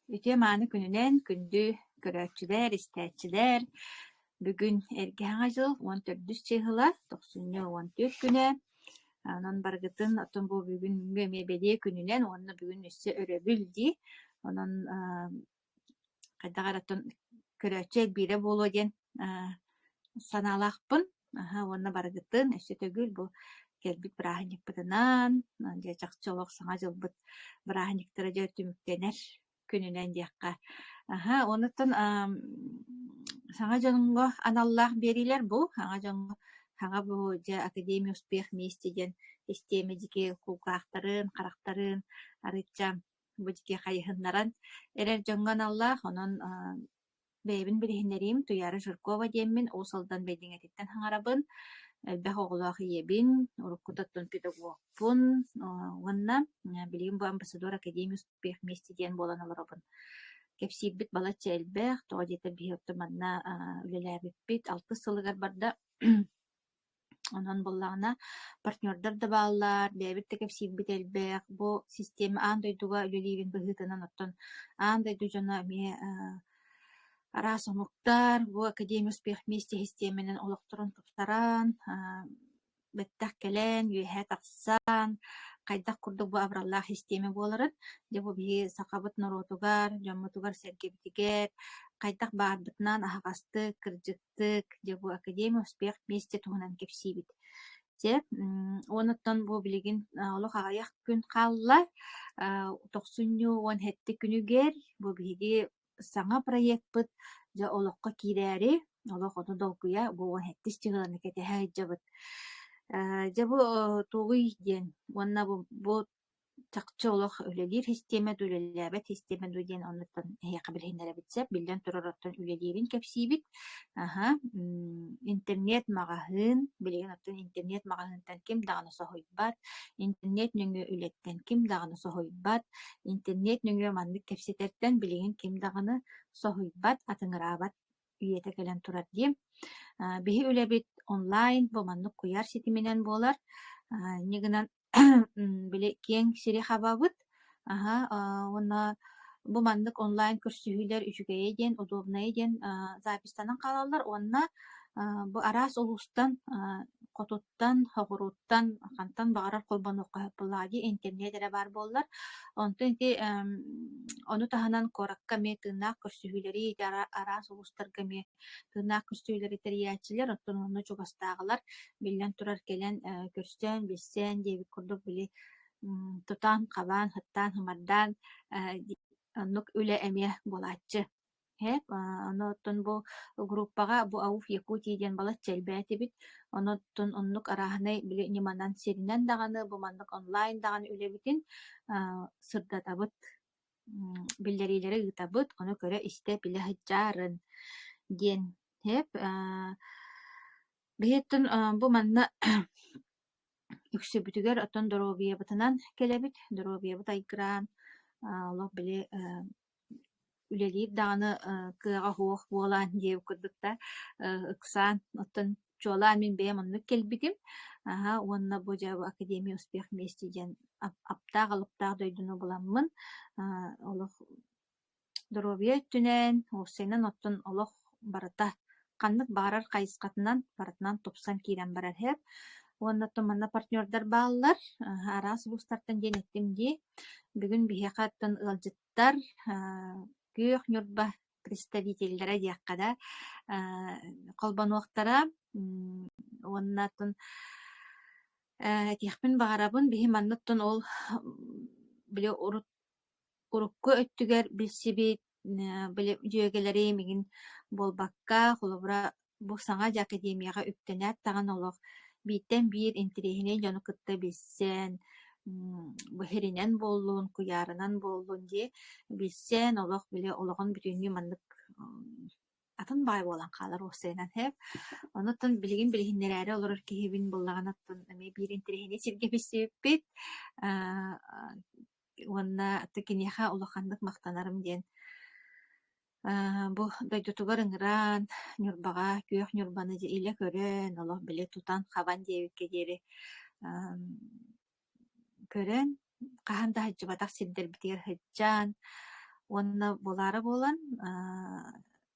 Ütü manı gününen gündü göröççüler, istäççiler. Bugün ergehaň jyl 14 çyhyla 94 güne. Anan bargytyn otun bu bugün gömebeli gününen onu bugün üssü örebildi. Onun kadagaratın göröççe bire bolu den sanalakpın. Aha, onu bargytyn üssü tögül bu gelbit brahanik bıdınan, diye çakçolok sana jılbıt brahaniktara jötümüktener gününen diyakka. Aha, onutun sana jonungo anallah beriler bu. Haňa bu ja akademi uspех вместе ден система дике кулгактарын, карактарын, арытча bu дике хайыһыннаран эрер жоңган аллах онон бэйбин билиһиннэрим туйары Жиркова диэммин уусалдан бэйдиҥэтиттэн хаҥарабын элбэх оҕулаах иэбин уруккутаттан педагогпун уонна билигин бу амбассадор академия успех вместе диэн буолан олоробун кэпсиирбит балачча элбэх тоҕо диэтэ биһиотто манна үлэлээбиппит 6 сылыгар барда онон буллаҕына партнердар да бааллар бэйбит да кэпсиирбит элбэх бу система аан дойдуга үлэлиигин быһыытынан оттон аан дойду дьоно эмиэ араас онуктар бу академия успех вместе системенен олохторун туптаран бэттэх кэлэн үөһэ тахсан хайдах курдук бу абраллаах система буоларын де бу биһи сакабыт норотугар дьоммутугар сэргибитигэр хайдах баарбытынан аһагастык кырдьыктык де бу академия успех вместе туһунан кэпсиибит те онуттан бу билигин олох аҕайах күн хаалла тохсунню уон хэтти күнүгэр бу биһиги саҥа проектпыт дьа олоххо киирээри олох ону долгуя бу уон хэттис чыгыланы кэтэһэ ыджабыт дьа бу тугуй диэн уонна бу чакчы олох үлэлиир система үлэлээбэт система диэн оннуттан эһиэхэ билиһиннэрэ билэн турараттан үлэлиирин кэпсиибит интернет маҕаһыын билигин оттон интернет маҕаһыынтан ким даҕаны соһуйбат интернет нүҥү үлэттэн ким даҕаны соһуйбат интернет нүҥү маннык кэпсэтэртэн билигин ким даҕаны соһуйбат атыҥыраабат үйэтэ кэлэн турар дии биһи үлэбит онлайн бу маннык куяр ситименен буолар нигынан били киэн сири хабабыт уонна бу маннык онлайн көрсүһүүлэр үчүгэйэ диэн удобнайы диэн запистанан хаалалар уонна бу араас улустан хотуттан хоҕуруттан хантан баҕарар холбонуокка хөппулаади интернет эрэ бар буоллар онтон ити ону таһанан коракка ме тыыннаах көрсүһүүлэри араас улустарга ме тыыннаах көрсүһүүлэри тэрийээчилэр оттон ону чугастааҕылар биллэн турар келэн көрсөн билсэн диэбит курдук били тутаан хабаан хыттаан хымардаан оннук үлэ эмиэ буолааччы оноттон бу группага бу ауф Якутия диэн балачча элбээтибит оноттон оннук арааһынай били ниманан сиринэн даҕаны бу маннык онлайн даҕаны үлэбитин сырдатабыт биллэрилэри ыытабыт ону көрө истэ билэ хыджаарын диэн биһиттэн бу манна үксүбүтүгэр оттон дорообиябытынан келебит дорообиябыт айгыраан олох били үлэлиир даҕаны кыаҕа хуох буолаан диэбит курдукта ыксаан оттон чуолаан мин бэйэм оннук келбитим уонна бу дьа академия успех вместе диэн аптаах алыптаах дойдуну буламмын олох дорообия үттүнэн уоссайынан оттон олох барата ханнык баарар хайыскатынан баратынан тупсан киирэн барар уоннаттон манна партнердар бааллар араас улустартан диэн эттим дии бүгүн биһиэхаттан ыалдьыттар кыах ньурба представительлера диэххада холбонуохтара уоннаттан этиэхпин баҕарабын биһи манныттан ол били урукку өттүгэр билсибит били дьүөгэлэри мигин буолбакка холобура бу саҥа дьа академияга үктэнээт таҕан олох бииттэн биир интериэһинэн дьону кытта билсэн быһиринэн буоллуун куйаарынан буоллуун дии билсэн олох били олоҕун бүтүннүү маннык атын баай буолан хаалар уоссайынан онуттан билигин билиһиннэрээри олорор киһибин буллаҕанаттан эми биир интериэһини сиргэ билсибиппит уонна тыкиниэхэ улаханнык мактанарым диэн бу дойдутугар ыҥыраан ньурбаҕа күөх ньурбаны илэ көрөн олох били тутан хабан диэбикке диэри көрөн хаһан да хаджыбатах сирдэрбитигэр хыджаан онна болары болан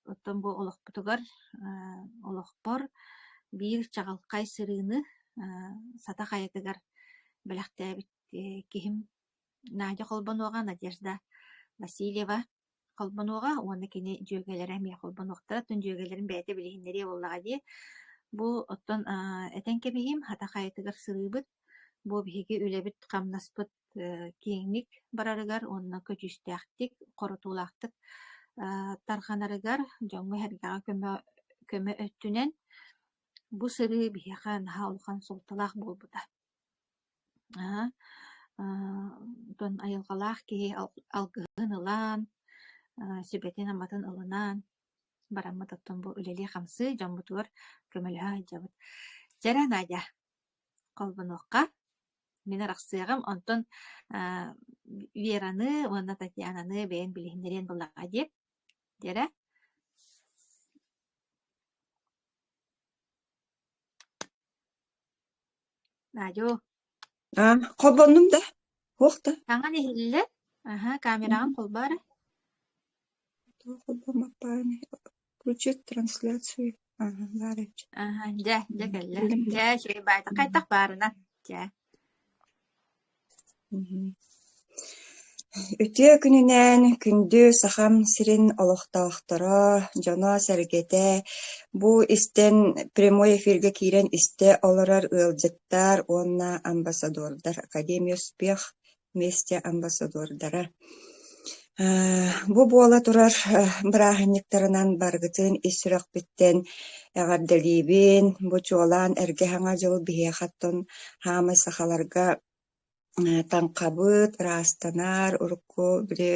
оттон бу олохпутугар олохпор биир чагалкай сырыыны сата хаятыгар белэхтээбит кихим Надя холбонуога Надежда Васильева холбонуога уонна кини дьүөгэлэрэ миэ холбонуохтара тун дьүөгэлэрин бэйэтэ билиһиннэри буоллаҕа дии бу оттон этэн кэбиһим хата хаятыгар сырыыбыт бу биһиги үлэбит хамнаспыт кииҥник барарыгар онна көчүстээхтик хорутуулаахтык тарханарыгар дьоҥҥу хэргэҕэ көмө өттүнэн бу сырыы биһиэхэ наһаа улахан солталаах буолбута. Дон айылҕалаах киһи алгыһын ылаан, сүбэтин аматын ылынаан, бараммыт оттон бу үлэлии хамсыы дьомбутугар көмөлөһө айдьабыт. Дьэрэ Надя, холбонуохха мен арахсыаҕым, онтон Вераны, уонна Татьянаны бэйэн билиһиннэрийэн буллаҕа диэп, дьэрэ? Надю, Холбоннум да. Хуохта. таҥан иһиллэ, камераҕын холбаара. Холбомаппаани. Включить трансляцию. Барыч. Дьэ кэллэ. Дьэ шүй байта кайтах баарына. Дьэ. Үтүө күнүнэн күндү сахам сирин олохтоохторо, дьоно сэргэтэ, бу истен прямой эфирге киирэн истэ олорор ыалдьыттар уонна амбассадордар, Академия успех вместе амбассадордара. Бу буола турар бырааһынньыктарынан баргытын ис-сүрэхпиттэн эҕардэлиибин, бу чуолаан эргэ хаҥа дьыл биһиэхаттон хаамай сахаларга таҥхабыт, раастанар, урукку били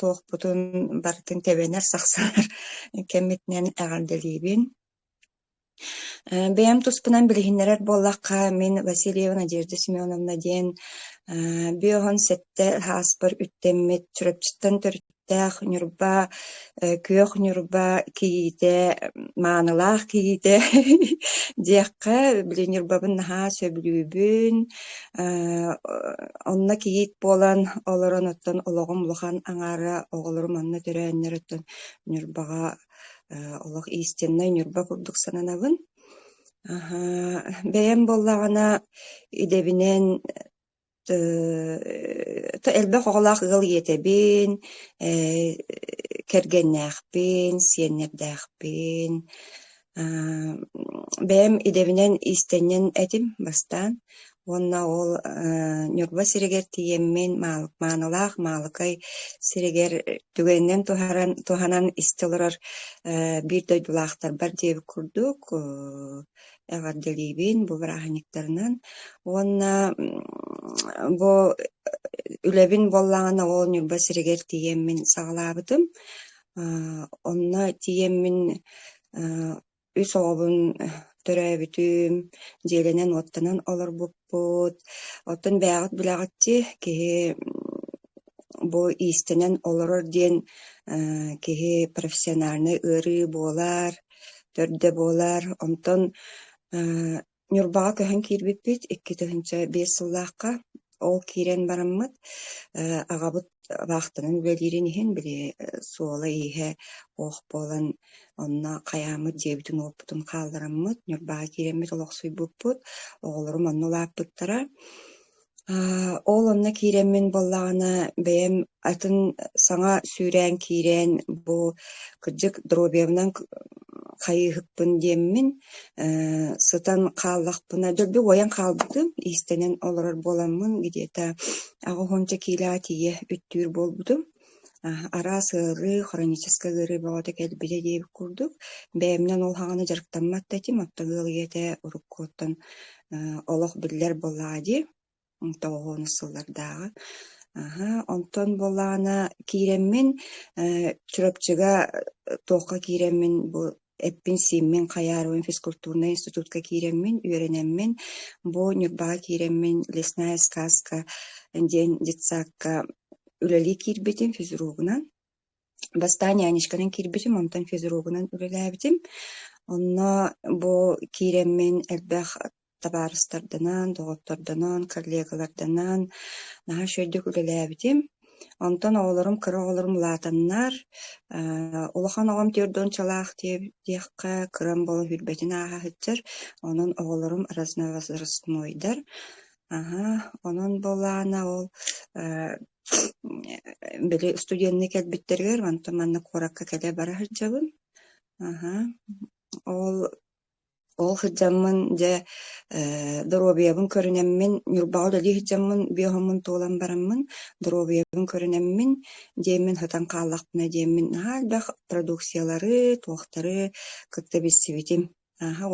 туохпутун бартын тэбэнэр сахсанар кэммитнэн эҕардэлиибин. Бэйэм туспунан билиһиннэрэр буоллахха мин Васильева Надежда Семеновна диэн биоһон сэтте хааспар үттэммит чүрөпчүттэн төрүттээх ньурба күөх ньурба киите маанылаах киите диэххэ били ньурбабын наһаа сөбүлүүбүн онна киит буолан олорон оттон ологом улахан аҥаара оҕолорум онна төрөөннөр оттон ньурбаҕа олох иистеннай ньурба курдук сананабын. Бэйэм боллаҕына идебинэн элбэх оҕолаах ыал иэтэбин, кэргэннээхпин, сиэннэрдээхпин. Бэйэм идебинэн иистэннэн этим бастаан, уонна ол ньурба сиригэр тиеммин маанылаах маалыкай сиригэр түгэннэн туханан истелорор биир дойдулаахтар бар диэби курдук эҕардэлиибин бу бырааһынньыктарынан. Уонна бу үлэбин боллаҕына ол ньурба сиригэр тиеммин саҕалаабытым. Онна тиеммин үс оҕобун төрөөбүтүм, дьиэленэн уоттанан олорбуппут. Оттон бээҕит билэҕитти киһи бу иистэнэн олорор диэн киһи профессиональный ырыы буолар, төрдө буолар. Онтон ньурбаҕа көһөн киирбиппит 2005 сыллаахха ол киирэн бараммыт аҕабыт баахтанан үлэлиирин иһин били суола иһэ ох буолан онна хайаамыт диэбитин уоппутун хааллараммыт ньурбаҕа киирэммит олохсуйбуппут оҕолорум онно улааппыттара. Ол онна киирэммин боллаҕына бэйэм атын саҥа сүүрээн киирэн бу кырдьык Дробиевнан хайыыһыппын диэммин сытан хааллахпына дөрбү уоян хаалбытым иистэнэн олорор буоламмын гидиэта аҕо-хонча киилэҕэ тиийэ үттүүр буолбутум. Араа сыары хроническа ыры баҕата кэлбилэ диэби курдук. Бэйэмнэн ол хаҕаны дьарыктаммат этим оттогыал ийэтэ уруккуоттон олох биллэр боллаҕа дии тоҕоҕуону сыллардааҕы. Онтон боллаҕына киирэммин чүрөпчүга туохха киирэммин бу эппин сииммин Хайааровын физкультурный институтка киирэммин үөрэнэммин бу ньурбаҕа киирэммин лесная сказка диэн дитсаакка үлэлии киирбитим физругунан. Бастаан нянишканан киирбитим, онтон физругунан үлэлээбитим. Онно бу киирэммин элбэх табаарыстарданан, доҕотторданан, коллегаларданан наһаа шөйдүк үлэлээбитим. Онтон оҕолорум кыра оҕолорум лаатаннар, улахан оҕом тиордон чалаах диэххэ кыран болон хүрбэтин ааһаһыттар, онон оҕолорум разновозрастнойдар. Онон болаана ол били студенны кэлбиттергер, онтон манна куоракка кэлэ бараһырдьабын. Ол хыджаммын дьэ доробиябын көрүнэммин, ньурбаҕа дали хыджаммын биоһоммун туолан бараммын, доробиябын көрүнэммин, диэммин хытан хааллахпына диэммин наһаалбах продукциялары, туохтары кытта биссибитим.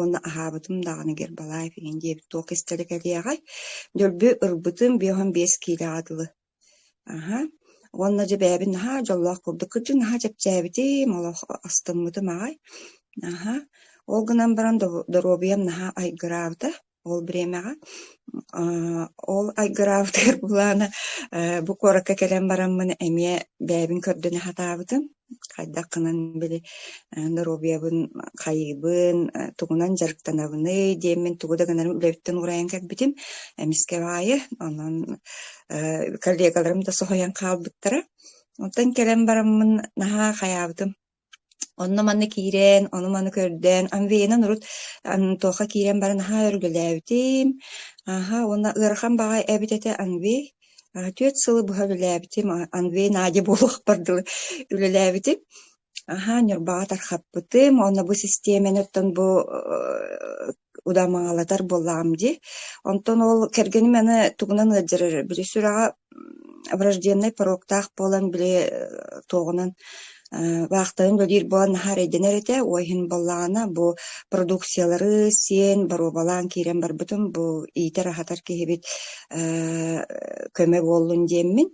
Онна аһаабытым даҕаны Гербалаев иген диэбит туох истэлик элиэҕэй, дьөлбү ырбытым биоһом 5 киилэҕадылы. Онна дьэ бээбин наһаа дьоллоох курдук кырдьык наһаа чэпчээбитим, олох астыммытым аҕай. Ол гынан баран доробиям наһаа айгыраабыта, ол биремэҕэ. Ол айгыраабытыгар булаана бу куоракка кэлэн бараммын эмиэ бээбин көрдөнө хатаабытым. Хайдах кынан били доробиябын хайыыбын, тугунан жарыктанабыны диэммин тугуда гынарым үлэбиттэн урайан кэлбитим. Эмиске баайы, онон коллегаларым да соһуян хаалбыттара. Онтан кэлэн бараммын наһаа хаябытым. Онно манны киирэн, ону манны көрдөн, анвейна нурут тоха киирэн барын наһаа өргүлээбитим. Онна ыарахан баҕай эбитете анвей. Түөт сылы буһа үлэлээбитим, анвей наадьа буолуох бардылы үлэлээбитим. Ньурбаҕа тархаппытым, онна бу системаны оттон бу удамаҥалатар боллаам ди. Онтон ол кэргэни мэни тугунан ыаджарар. Били сүрэҕэ врожденный порогтаах болан били тоҕунан ваахтарын дөлир болан нахар эденер эте, ойхин боллаана бу продукциялары сен барубалаан киирен барбытым, бу иитер ахатар киһибит көмө боллун диэммин.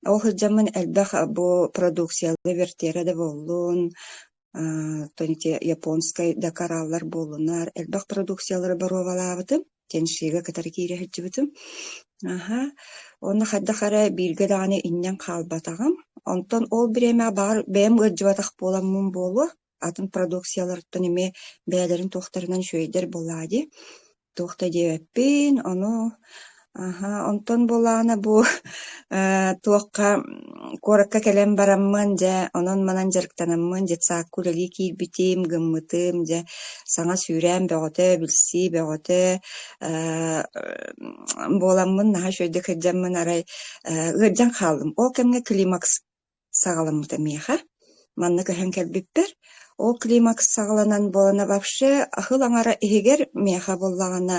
Ол хыджаммын элбэх бу продукциялары вертера да боллун, тоните японскай да караллар боллунар, элбэх продукциялары барубалаабытым, теншига кытары киире хыджыбытым. Онна хаддахара бииргэ даҕаны иннен хаалбатаҕым. Онтон ол биремэ баар бэм ыджыбатах боламмун буолу, атын продукцияларыттан эме бээлэрин туохтарынан шөйдер булаади. Туохта диэппин, ону онтон булаана бу туохка куоракка кэлэн бараммын дьэ, онон манан жарыктанаммын дьэ цааккул эли киирбитим, гыммытым дьэ, саҥа сүүрээн бөҕөтө, билси бөҕөтө буоламмын наһаа шөйдүк хыджаммын арай ыаджан хааллым. Ол кэмҥэ климакс саҕаламмыта миэхэ, манна көһөн кэлбиппер. Ол климакс саҕаланан болана вообще ахыл аҥара иһигэр миэхэ боллаҕына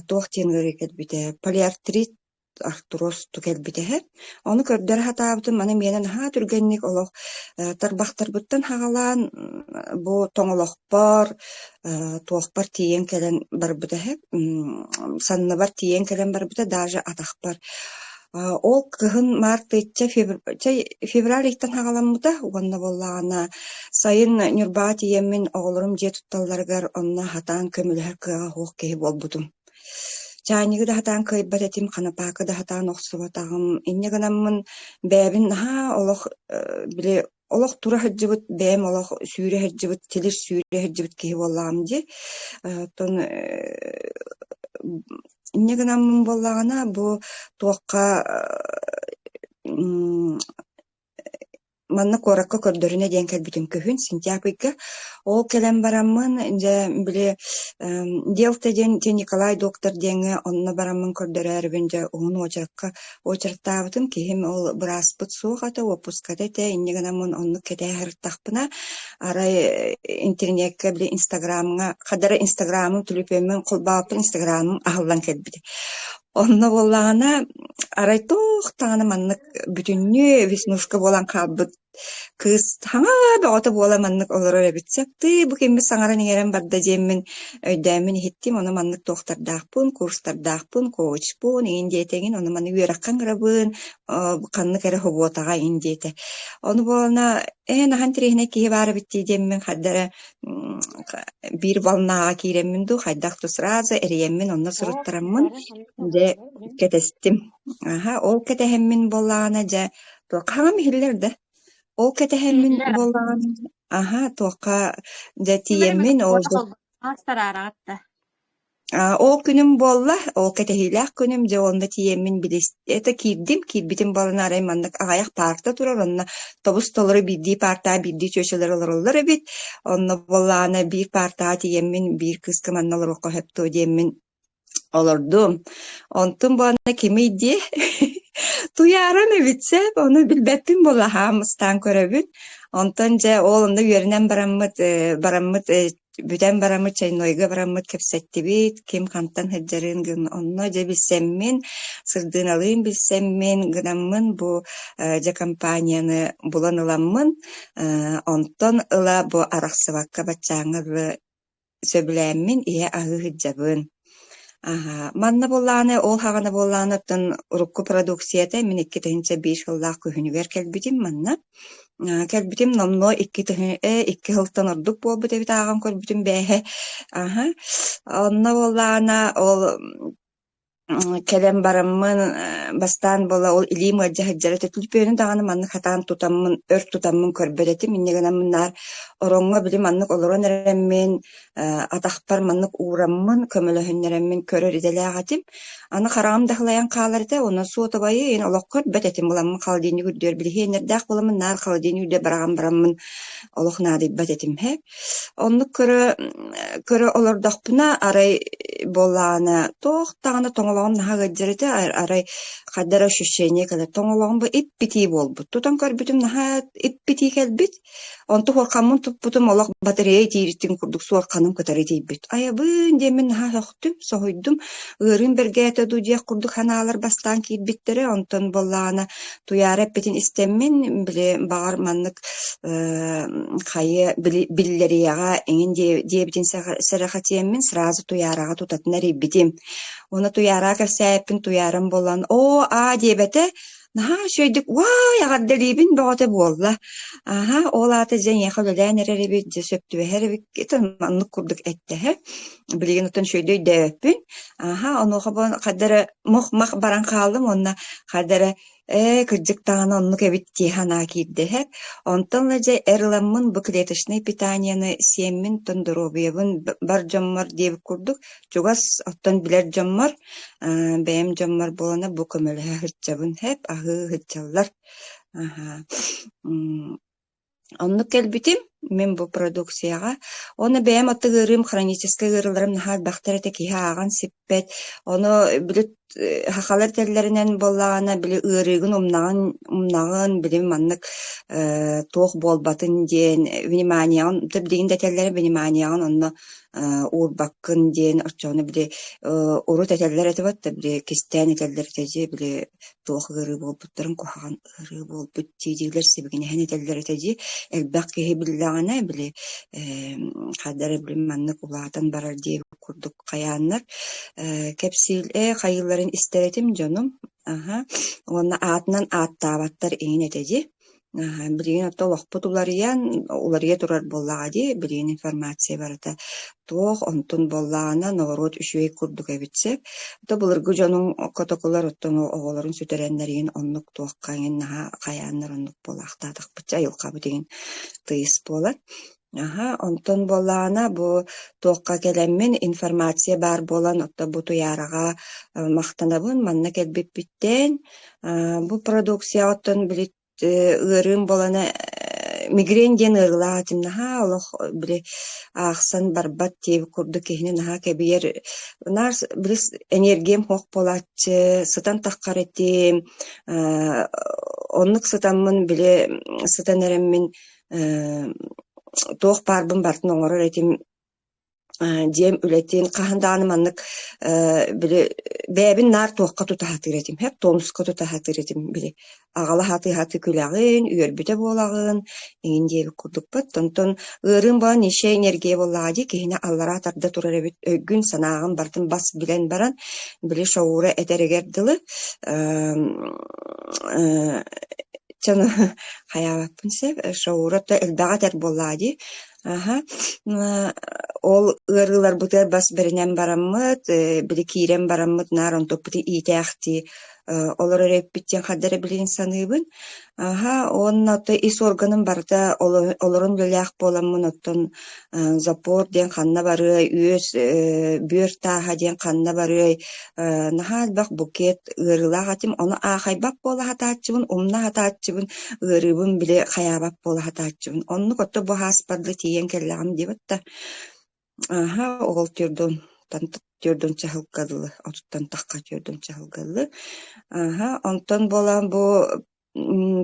туох тиэнгэрэ кэлбитэ, полиартрит артроз ту кэлбитэһэ. Ону көрдөр хатаабытым, аны миэнэ наһаа түргэнник олох тарбахтарбыттан хаҕалаан бу тоҥолохпор, туохпар тиийэн кэлэн барбытэһэ, санныбар тиийэн кэлэн барбыта, даже атахпар. Ол кыһын мартычча февраль иттен хаҕаламмыта, уонна боллаҕына сайын ньурбаҕа тиийэммин оҕолорум дьиэ тутталларыгар онна хатаан көмүлэһэр кыаҕа хуох киһи буолбутум. Чааниги да хатаан кыайбат этим, ханапаакы да хатаан охсубатаҕым. Инне гынаммын бээбин наһаа олох били олох тура хыджыбыт, бэм олох сүүрэ хыджыбыт, тилис сүүрэ хыджыбыт киһи боллаҕым ди. Тон инне гынаммын боллаҕына бу туохха манна куоракка көрдөрүнэ диэн кэлбитим көһүн сентябрьга. Ол кэлэн бараммын дьэ били Делта ден Николай доктор диэҥэ онно бараммын көрдөрөөрүбүн дьэ уһун очыртаабытым, киһим ол бырааспыт суох ата опуската тэ инне гынаммын онну кэтээһэртахпына арай интернетке били инстаграмга хадара инстаграмым түлүпөммүн холбааппын инстаграмым аһыллан кэлбити. Онно боллаҕына арай тохтаҕына маннык бүтүннү веснушка болан хаалбыт кыыс хаҥаа бөҕөтө буола маннык олорор эбитсеп, бу кимми саҥаран иҥэрэн барда диэммин өйдөөмүн иһиттим, ону маннык туохтардаахпын, курстардаахпын, коучпун иин диэтэгин, ону манны үөраккан гырабыын ханнык эрэ хобуотаҕа иин диэтэ. Ону буолана наһан тирэһинэ киһи баара битти диэммин хаддара биир волнаҕа киирэммин ду, хайдах ту сразу эриэммин, онно суруттараммын дьэ кэтэстим. Ол кэтэһэммин боллаҕына дьэ туохаҥам иһиллэр да. Ол кэтэһэммин боллаҕына, туохха дьэ тиийэммин ол Астараарагатта. Ол күнүм болла, ол кэтехилээх күнүм же онда тиеммин билис. Это кирбитим балына арай маннык агаяк паркта турар, онна тобус толору бидди парта, бидди чөчөлөр олороллар эбит. Онна боллаана бир парта тиеммин, бир кыска манналар окко хепто диеммин олордум. Онтун бана кимийди туяран эбитсе, onu билбеппин болла хамыстан көрөбүт. Онтон же ол онда үйөрүнен бараммыт бүтен бараммыт чайнойга бараммыт кепсеттибит, ким кантан хеджерин гын онно же билсеммин, сырдыналыын билсеммин, гынаммын бу же компанияны булан ыламмын, онтон ыла бу арахсыбакка баччаңы сөбүлээммин, ие агы хыджабын. Манна боллааны, ол хагана боллаанаттан урукку продукцията мен 2-5 хыллаах көһүнүгер келбитим манна. Келбитим номно 2 хылтан ордук болбут эбит аагам көрбүтүм бээхе. Онна боллаана ол келем бараммын бастан бола ол илим хаджара төтүлпөнү даганы манны хатаан тутаммын, өр тутаммын көрбөдетим. Миннегенаммынар оронго билим маннык олорон эреммин, атахпар маннык уураммын, көмөлөһүннереммин көрөр иделаагатим. Аны харам дахлаян кааларда, оны суотабайы эн олок көрбөдетим буламмын халдини күрдөр билихенердах буламмын, нар халдини күрдө барамын олох наады бәтетим хеп. Онны көрө олордохпуна арай боллаана тохтагана тоңолоон наха гаджырыты арай хаддара ощущение када тоңолоон бу иппити болбут. Тутан көрбүтүм наха иппити келбит. Онту хоркамын туппутум олох батарея тириттин курдук суорканым кытары тийбит. Аябын демен наха сохтум, сохойдум. Ырын берге дудия курдук ханаалар бастан кийбиттере, онтон боллаана туяра петин истеммин биле багар маннык хайы биллерияга эңин диебитин сарахатиеммин сразу туярага тутатынар ибитим. Оны туярага кепсәппин туярым болан. Диебете наха шөйдүк вай агадделибин боготе болла. Ол аты жен яхалылан эреребит же сөптүбехеребит кетен маннык курдук этте. Билеген отон шөйдөй дэппин. Оны хабан кадары мох баран калдым, онна кадары кырдыктагана оннук эбит тихана кийди хеп. Онтон же эрламмын бу клеточный питанияны семмин тондоробиябын бар жоммар деп курдук. Жугас оттон билер жоммар, бэм жоммар болана бу көмөлө хырчабын хеп, агы хырчаллар. Онну келбитим мен бу продукцияга. Оны бэм оттыгырым хронический гырыларым нахал бактарete киха аган сиппет. Оны билет хакалар теллеринен боллаана били ырыгын умнагын билим маннык тох болбатын ден вниманиягын тибдигин детеллери вниманиягын онно урбаккын ден очону били уру детеллер этибат били кистен детеллер теже били тох гыры болбуттарын кохаган ыры болбут тидилер себигине хен детеллер теже элбак ки биллагана били кадары билим маннык улаатан барар дип курдук каяннар кепсил хайылларын истеретим жонум. Оны атынан аттабаттар эйин этеди. Билген толокпут уларыян, уларыя турар боллага ди, билген информация барыта. Тох онтун боллагана новорот үшүй курдук эбитсеп. То булыргы жонун котоколар оттон оголорун сүтерендерин оннук туаккаңын наха каяннар оннук болактадык быча йылкабы деген тыйыс болат. Онтон боллаана бу туокка келеммин информация бар болан отто бу туярага мактанабын манна келбиппиттен бу продукция оттон билит ырым болана мигрен ден ырылаатым наха олох биле ахсан барбат теп курду кехне наха кебиер нар билис энергиям хок болатчы сытан таккаретим оннук сытаммын биле сытан эреммин тоох парбын бартын оңорор этим дем үлетин кахандааны маннык биле бэбин нар тоокка тутахатыр этим хеп тонуска тутахатыр этим биле агала хаты күлягын үйөрбүтө болагын эңин деби курдукпат тонтон ырын ба неше энергия боллади кехине аллара тарда турар эбит өгүн санаагын бартын бас билен баран биле шоура этерегердылы чаны хаябаппын сеп шоурата элбага тер боллади. ол ырылар бутер бас беренен бараммыт, били киирен бараммыт нар онтоппути иитээхти олар өреппиттен хаддара билин саныыбын. Он отто ис органын барда олорун лөлээх боламмын оттон запор ден ханна барый, үөс бүйөр тааха ден ханна барый, нахаалбах букет ырылаах атым, ону аахайбак бола хатаачыбын, умна хатаачыбын, ырыбын биле хаябак бола хатаачыбын. Онну котто бу хааспарды тиен келлэгам дибатта. Ол түрдөн чахылгалы, отуттан тахка түрдөн чахылгалы. Онтон болан бу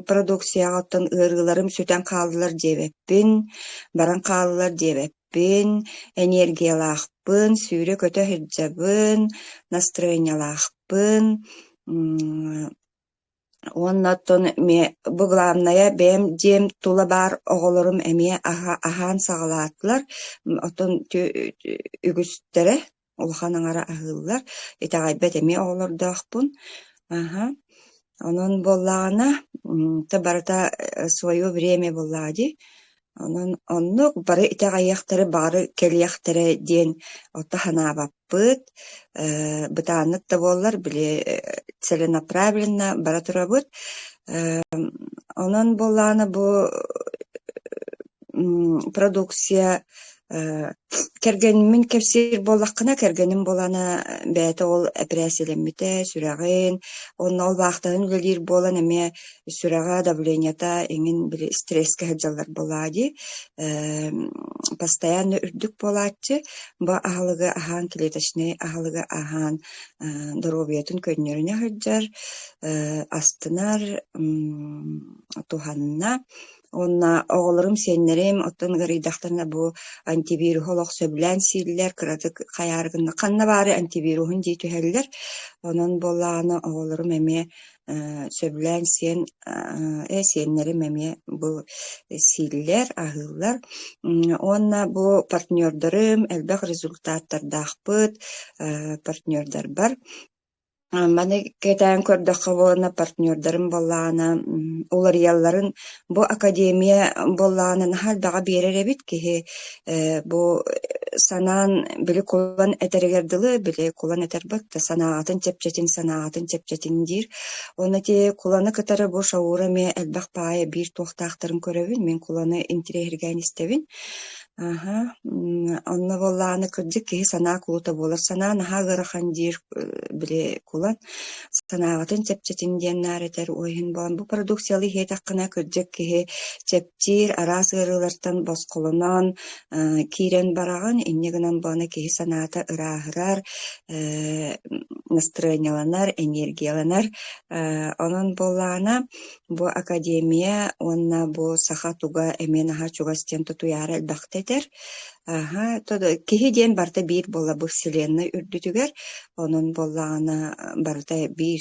продукцияғаттан ырыларым сүтен қалдылар дебеппин, баран қалдылар дебеппин, энергиялаақпын, сүйре көтө хиджабын, настроениялаақпын. Оннаттон бұғламная бәм дем тула бар оғылырым әме ахан сағалаатылар, оттон үгістері, улханан ара ағылылар, етағайбет әме оғылырдақпын. Онон боллағана, табарата свое время боллади. Онну бары итағайяқтары, бары келияқтары ден отта ханабаппыт, бытаныт да боллар, біле целенаправленно бара турабыт. Онон боллағана бу продукция кергенмин кепсир боллаққына кергеним болана бәті ол әпірәселеммите сүрағын, онна ол бақтағын өлір болан әме сүраға давленията еңін білі стресске хаджалар болади, постоянно үрдік болатчы, ба ағалығы ахан келеташны, ағалығы ахан доробиятын көннеріне хаджар, астынар туханна. Онна оғылырым сеннерим, оттан ғаридақтарына бу антивирухолог сөбілән сийлер, кыратык қаярғынна қанна бары антивирухын дейту хәлілер. Онан болағына оғылырым әме сөбілән сеннерим әме бу сийлер, ағылар. Онна бу партнердарым, әлбәқ результаттардақпыт партнердар бар. Маны кетен көрдөккө болана партнердарым боллаана, олар ялларын бу академия боллаанын халбага берер эбит ки бу санаан били кулан этерегердылы, били кулан этербак да санаатын чепчетин дир. Оны те куланы кытары бу шаура ме элбак паая бир туохтаактарын көрөбүн, мен куланы интерегерген истебин. Онна боллааны кырдык ки санаа кулута болар, санаа наха гырахан дир биле кулан санаатын чепчетин диэн наретер ойын болан. Бу продукциялы хейтаккына кырдык ки чептир арас ырылартан босқолунан кирен бараган, иннегынан бана ки санаата ырахырар, настроенияланар, энергияланар. Онон боллаана бу академия, онна бу саха туга эмен аха чугастен тутуяра элбактетер. Кихи диэн барта бир болла бу вселенной үрдүтүгер, онон боллаана барта бир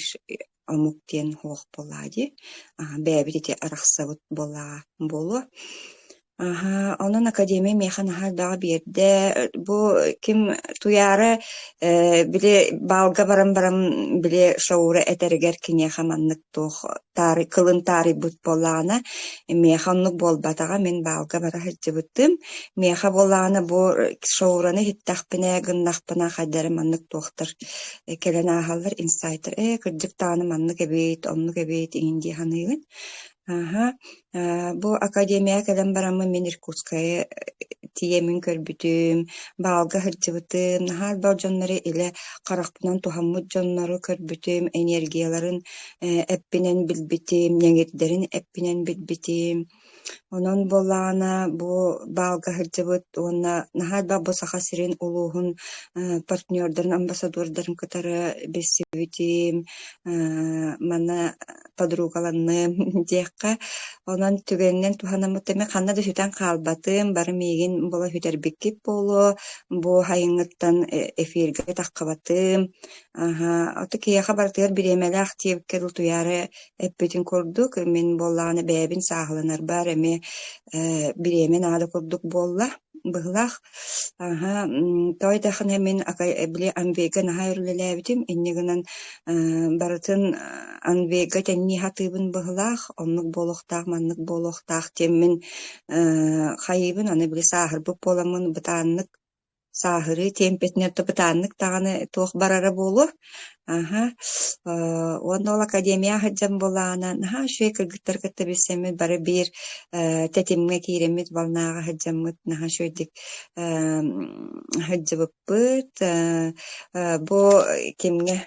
омук диэн хоох боллади. Бэбитите арахсабыт болла болу. Онон академия механ халбага берде. Бу ким туяра биле балга барам биле шаура этергер кине хаманнык тох тары кылын тары бут боллана механнык болбатага мен балга бара хыжыбыттым. Меха боллана бу шаураны хиттахпыне гыннахпына хадары маннык тохтар келен ахаллар инсайтер кырдыктаны маннык эбит оннук эбит инди ханыгын. Бу академия кэлэн барамы мен Иркутская тиемин көрбүтүм, балга хыржыбытым, нахал бар жоннары иле каракпынан тухаммыт жоннары көрбүтүм, энергияларын эппинен билбитим, неңетдерин эппинен билбитим. Онон боллаана бу балга хыржыбыт, онна нахал бар бу саха сирин улуухун партнердарын, амбассадордарын кытары бессибитим, мана подругаланным диэкка. Онан түгеннен туханамыттыме ханна да сүтен калбатым, бары миигин бола хүтербиккип болу, бу хайыңыттан эфирге таккабатым. Оты кияха бартыгар биремелах тиевке дултуяры эппетин курдук, мен боллааны бэбин сағыланар бар, эме биремен ада курдук болла. Быглах той дахын мен биле анвега наха үрлелебитим, иннегинен барытын анвега тенни хатыбын быглах, оннук болохтах, маннык болохтах теммен хайыбын, аны биле сахар буп боламын, бытаннык саахыры темпетнер топытаннык тағаны туох барара болу. Ага. Онда ол академия хаджам болаана. Наха шуй кыргыттар кытта бисемит бары бир тетимге киремит балнага хаджаммыт. Наха шуйдик хаджабыппыт. Бу кимге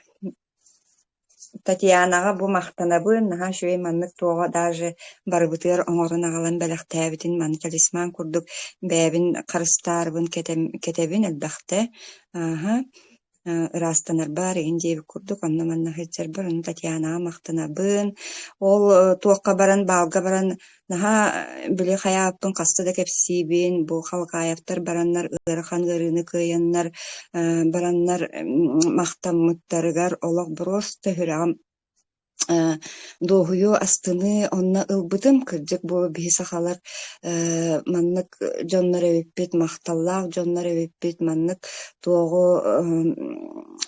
Татьянаға бу мақтанабын, наха шуй маннык туога даже барыбытыр оңорун агалан бэлэхтээбитин маны талисман курдук бэбин карыстаарбын кетебин элбэхте. Ага. Ырастанар бар, индиэбик курдук, онно манна хэджэр бар, onu Татьянаға мақтанабын. Ол туокка баран, балга баран, наха биле хаяаппын касты да кепсибин, бу халкаяптар бараннар, ырахан гырыны кыйаннар, бараннар мақтаммыттарыгар, олох просто хүрагам доһуйу астыны онна ылбытым кырдьык бу биһисахалар маннык дьоннор эбиппит махталлаах дьоннор эбиппит маннык туогу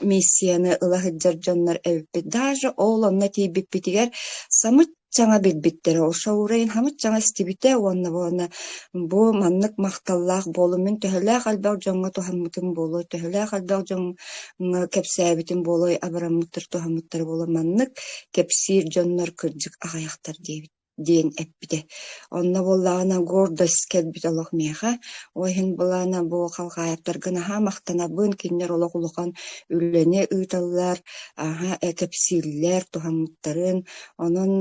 миссияны ылаһыдьар дьоннор эбиппит даже ол онна тиибиппитигер самыт чаҥа билбиттер ол шоурайын хамыт чаҥа истибите уонна бу маннык махталлаах болу мен төһөлөөх албак дьоҥҥо туһаммытым болой төһөлөөх албак дьоҥҥо кэпсээбитим болой абараммыттар туһаммыттар боло маннык кепсиир дьоннор кырдьык аҕайахтар диэн эппите. Онно буллаана гордость келбит олох миэха. Ойһин булаана бу халкаяптар гынаһа махтанабын киннер олох улухан үллэни ыыталлар, кепсииллер туһаммыттарын. Онон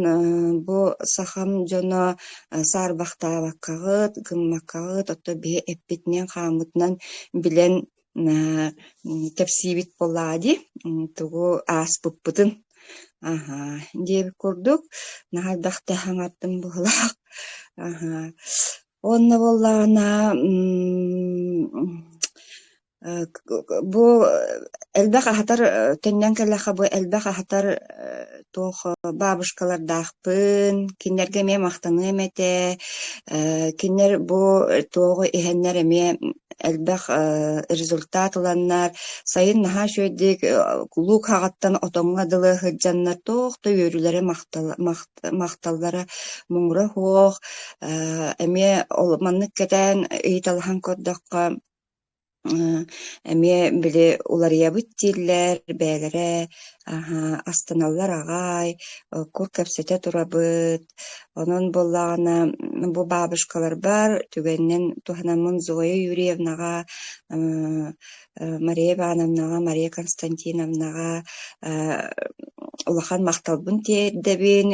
бу сахам дьоно саарбахтаабаккаҕыт, гыммаккаҕыт отто биһи эппитинэн хаамытынан билэн кепсиибит боллаади, тугу ааспыппытын. Диэбик курдук, наһалбахта хаҥаттым буолаах. Онно боллаана бу элбэх аһатар төннөн кэллэхэ бу элбэх аһатар туох бабушкалардаахпын, киннерге эмиэ махтаны эмете, киннер бу туогу иһэннэр эмиэ элбэх результат ыланнар, сайын наһаа шүөдик лук хаҕаттан отоҥҥа дылы хыджаннар туохта үөрүлэри махталлара муҥура хуох, эмиэ маннык кэтээн ыйыталаһан көрдөххө эмиэ били уларыйабыт дииллэр бээлэрэ, астаналлар аҕай, кур кэпсэтэ турабыт. Онон буллаҕына бу бабушкалар бар, түгэннэн туһанаммын Зоя Юрьевнаға, Мария Ивановнаға, Мария Константиновнаға улахан макталбын тиэддэбин,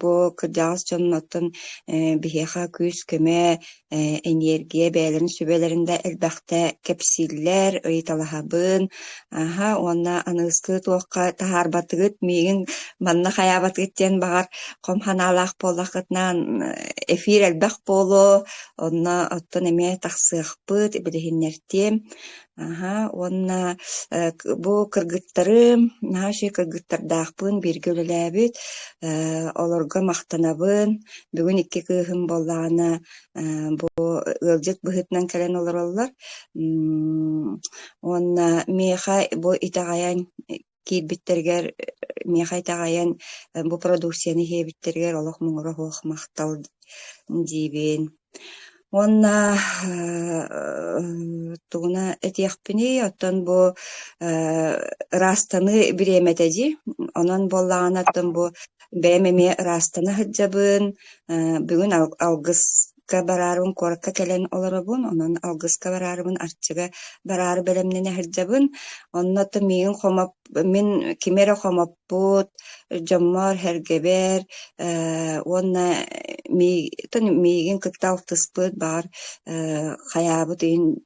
бу кырдьаҕас дьонноттон биһиэхэ күүс көмө энергия бээлэрин сүбэлэринде элбэхтэ кепсиллер ыйыталаһабын. Уонна аныыскыы туохха таһаарбатыгыт миигин манна хаябатыгыт диэн баҕар хомханаалаах буоллаххытнаан эфир элбэх буолу, онно оттон эмиэ тахсыахпыт билиһиннэртиэм. Уонна бу кыргыттарым, наһаа кыргыттардаахпын бииргэ үлэлээбит, олорго махтанабын. Бүгүн икки кыыһым боллаана бу ыалдьык быһытынан кэлэн олороллор. Уонна миэхэ бу итаҕайан киирбиттэригэр, миэхэ итаҕайан бу продукцияны иһиэбиттэригэр олох муҥура хуох махтал диибин. Уонна тугуна этиэхпини, оттон бу растаны бириэметэди, онон боллаана оттон бу бэм эмиэ растаны хыджабын, бүгүн алгыска бараарыбын куоракка кэлэн олоробун, онон алгыска бараарыбын арчыга бараары бэлэмнэне хыджабын. Оннотто мин кимере хомоппут, дьоммор хергебер, уонна миигин кытталтыспыт бар хаябыт ин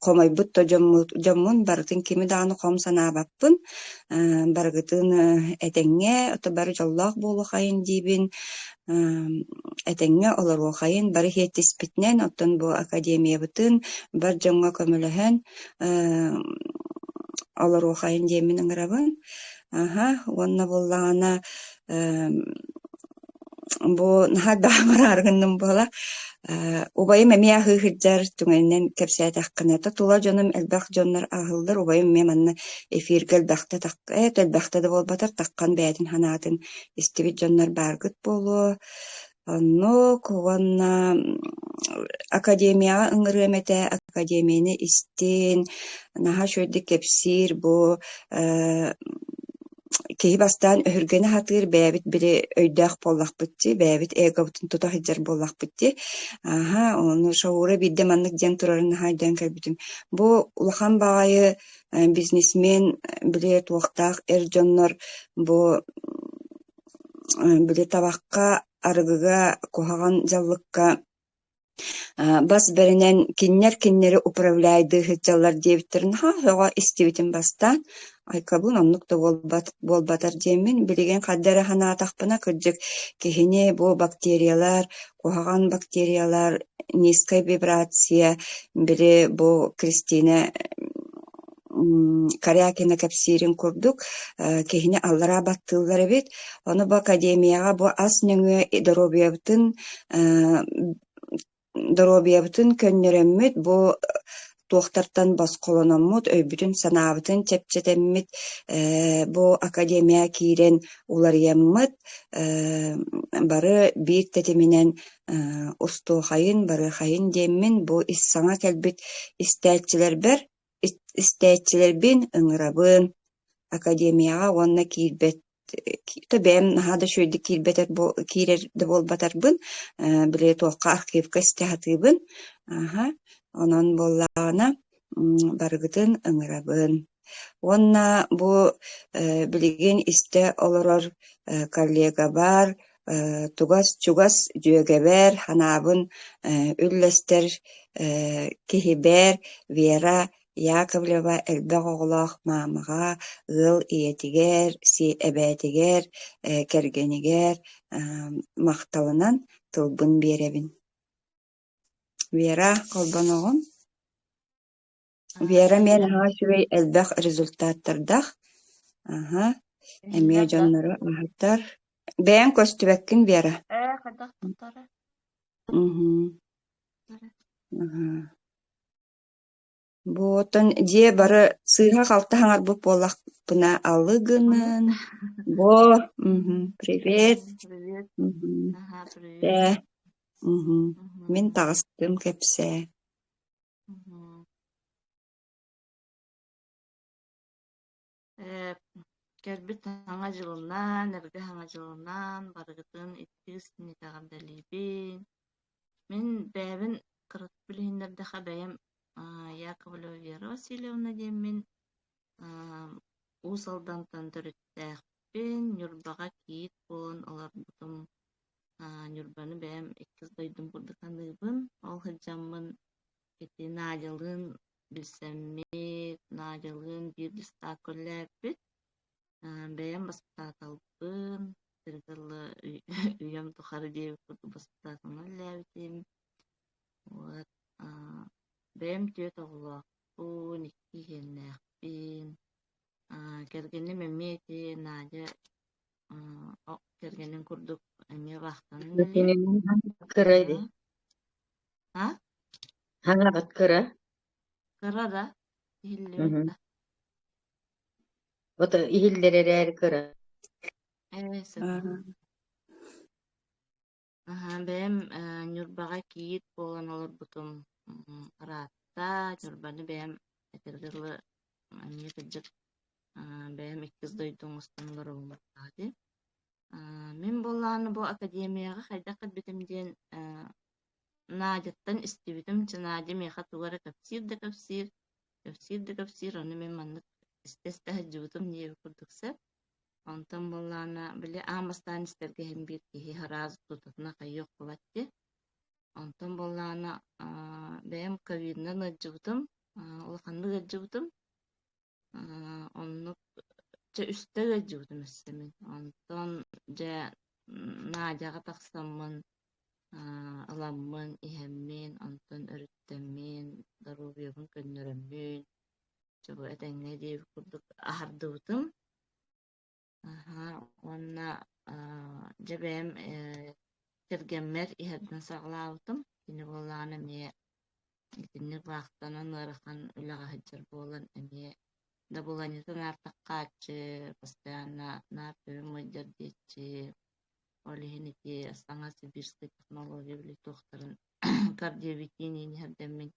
хомойбут то дьоммун барытын кими дааны хом санаабаппын, баргытын этэҥҥэ ото бары дьоллоох буолуохайын диибин, этэҥҥэ олоруохайын бары хиэттиспитнэн оттон бу академиябытын бар дьоҥҥо көмөлөһөн олоруохайын диэмин ыҥырабын. Уонна буллаана бу наһаа даамарааргынным буола, убайым эмиэ аһыыһыдьар түҥэннэн кэпсээтэххинэта тула дьоном элбэх дьоннор аһыллар, убайым эмиэ манна эфиргэ элбэхтэ элбэхтэ да буолбатар таххан бээтин ханаатын истибит дьоннор бааргыт буолуо. Оннук уонна академияга ыҥырыамэтэ академияны истин наһа шүөддик кэпсиир бу киһи бастаан өһүргэнэ хатыыр бээбит били өйдөөх буоллахпытти, бээбит ээгабытын тута хыдьар буоллахпытти. Ону шаура биирдэ маннык диэн турарын хайдан кэлбитим. Бу улахан баҕайы бизнесмен били туохтаах эр дьоннор бу били табакка арыгыга куһаҕан дьаллыкка бас бэринэн киннери управляйдыы хыджаллар диэбиттерин höҕө истибитин бастаан айкабын оннук да буолбатар диэммин билигин хаддара ханаатахпына кырдьык киһини бу бактериялар куһаҕан бактериялар низкая вибрация били бу Кристина Карякина кэпсиирин курдук киһини аллара баттыыллар эбит ону бу академияга бу ас нөҥүө доробиябытын көннөрөммүт бу туохтартан басколономмут өйбүтүн санаабытын чэпчэтэммит бу академия киирен уларыйаммыт бары биир тэтиминэн устуохайын барыахайын диэммин бу иссаҥа кэлбит истээччилэрбин ыҥырабын академияга уонна киирбэт бэм наһаада шүөддик киирэр да буолбатарбын билээ туохха архивка истэхатыыбын онон буоллаҕына барыгытын ыҥырабын уонна бу билигин истэ олорор коллега бар тугас чугас дьүөгэбэр ханаабын үллэстэр киһибэр Вера Яковлева элбэх оҕолоох маамаҕа ыал ийэтигэр эбээтигэр кэргэнигэр махталынан тылбын биэрэбин. Вера колбоноҕун. Вера мен сүбэй элбэх результаттардах эмиэ дьонноро аһаттар бэйэн көстүбэккин Вера. Хадахтара. Буотон дьиэ бары сыыһа халтаһаҥар бу буоллахпына алыгынын. Привет. Привет. Привет. Мен таҕыстым кэпсээ. Кэрбит аңа жылынан, эргэ аңа жылынан, барыгытын иттигис нитаҕардалиибин. Мен бэбин кырыт билиһиннэрдэхэ бэйэм Яковлева Вера Васильевна диэммин уусалдантан төрүттээхпин, Ньурбаҕа киит буолан олорбутум. Ньурбаны бэйэм иккис дойдум курдуканыыбын, ол хыджаммын ити Надялыын билсэммит, Надялыын биир дистаак көллээппит, бэйэм баспытааталбын, тыргылы үйөм тухары диэбит курду баспытаатыҥҥа үллээбитим. Вот. Бэйэм түөт оҕулуохпун, икки иһэннээхпин. Кэргэним эмиэ ити Надя кэргэнин курдук эмиэ баахтанын дали. Кырайды. Хаҥабат кыра. Кыра да, иһиллибит да. Вот иһиллэрэрээр кыра. Бэйэм Ньурбаҕа киит буолан олорбутум ыраатта, Ньурбаны бэйэм этэргылы эмиэ кырдьык бэйэм иккис дойдуҥ устанылар ууматтаати. Мен буоллааны бу академияга хайдах кэлбитим диэн Надяттан истибитим, Надя меха тугара кэпсиир, ону мен маннык истэстаһыджыбытым диэби курдуксап. Онтон буоллаана били аамастаан истерге хем биир киһи харааз тутатына хайыох булатти. Онтон буоллаана бэйэм ковиднан ыджыбытым, улаханнык ыджыбытым, оннук дьэ үстэг ыджыбытым өссөмүн. Онтон дьэ Надяга тахсаммын, ыламмын, иһэммин, онтон өрүттэммин, дарубиябын көннөрөммүн, чөбү этэҥҥэ диэби курдук аһардыбытым. Онна дьэ бэйэм кэргэммэр иһэрдэн саҕалаабытым. Кини буоллаана эмиэ итинник баахтанан ыарахан үлэҕэһыдьар буолан эмиэ да буланьытын аартаххааччы, постоянно нааппыбын мыйдьар дииччи, Олехиники Астана Сибирской технология били тохтарын кардиовитини хердемин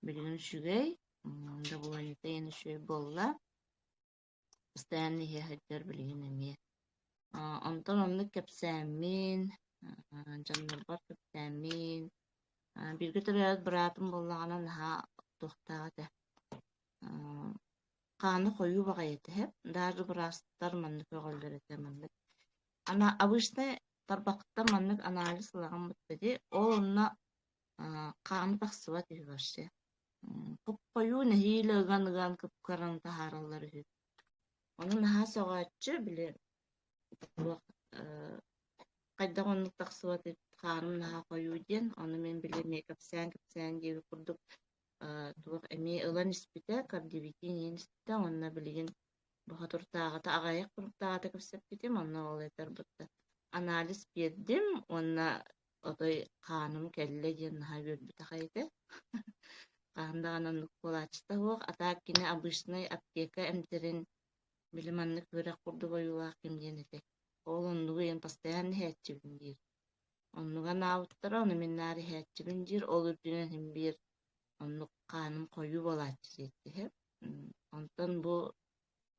билигин шүгей да буланита ени шүгей болла постоянно хехэттер билигин эми онтон онны кепсәмин жаннарбар кепсәмин бирге төрөт быраатым боллагана наха тохтаата кааны хойуу багайытыһып даже бырастар маннык öҕөллөрөтө маннык ана обычно тарбакта маннык анализ кылаган быттыди ол онна кааны тахсыба тиһибарсы куппойуу нэһиилэ ыган кыпкаран тахаараллар үһү onu наһаа söҕөөччү били хайдах оннук тахсыбат кааным наһаа хойуу диэн onu мен билими кэпсээн диэби курдук туох эми ылан испите кардиовитин испите онна билигин буха туртаагата аҕайык туртаагата кэпсэппитим онна ол этер бытта анализ биэрдим онна отой кааным кэллэ диэн наһаа үөрбүтэхэйдэ каандаан оннук кулаачта уох атаак кини обычный аптека эмтерин билиманнык үөрэх курдук оюлаах ким диэн этэ ол оннугу иэн постоянно хээтчибин диир оннуга наабыттара ону миннаари хээтчибин диир ол үрдүнэн химбиир оннук кааным хойуу болааччы диэттиһэ онтон бу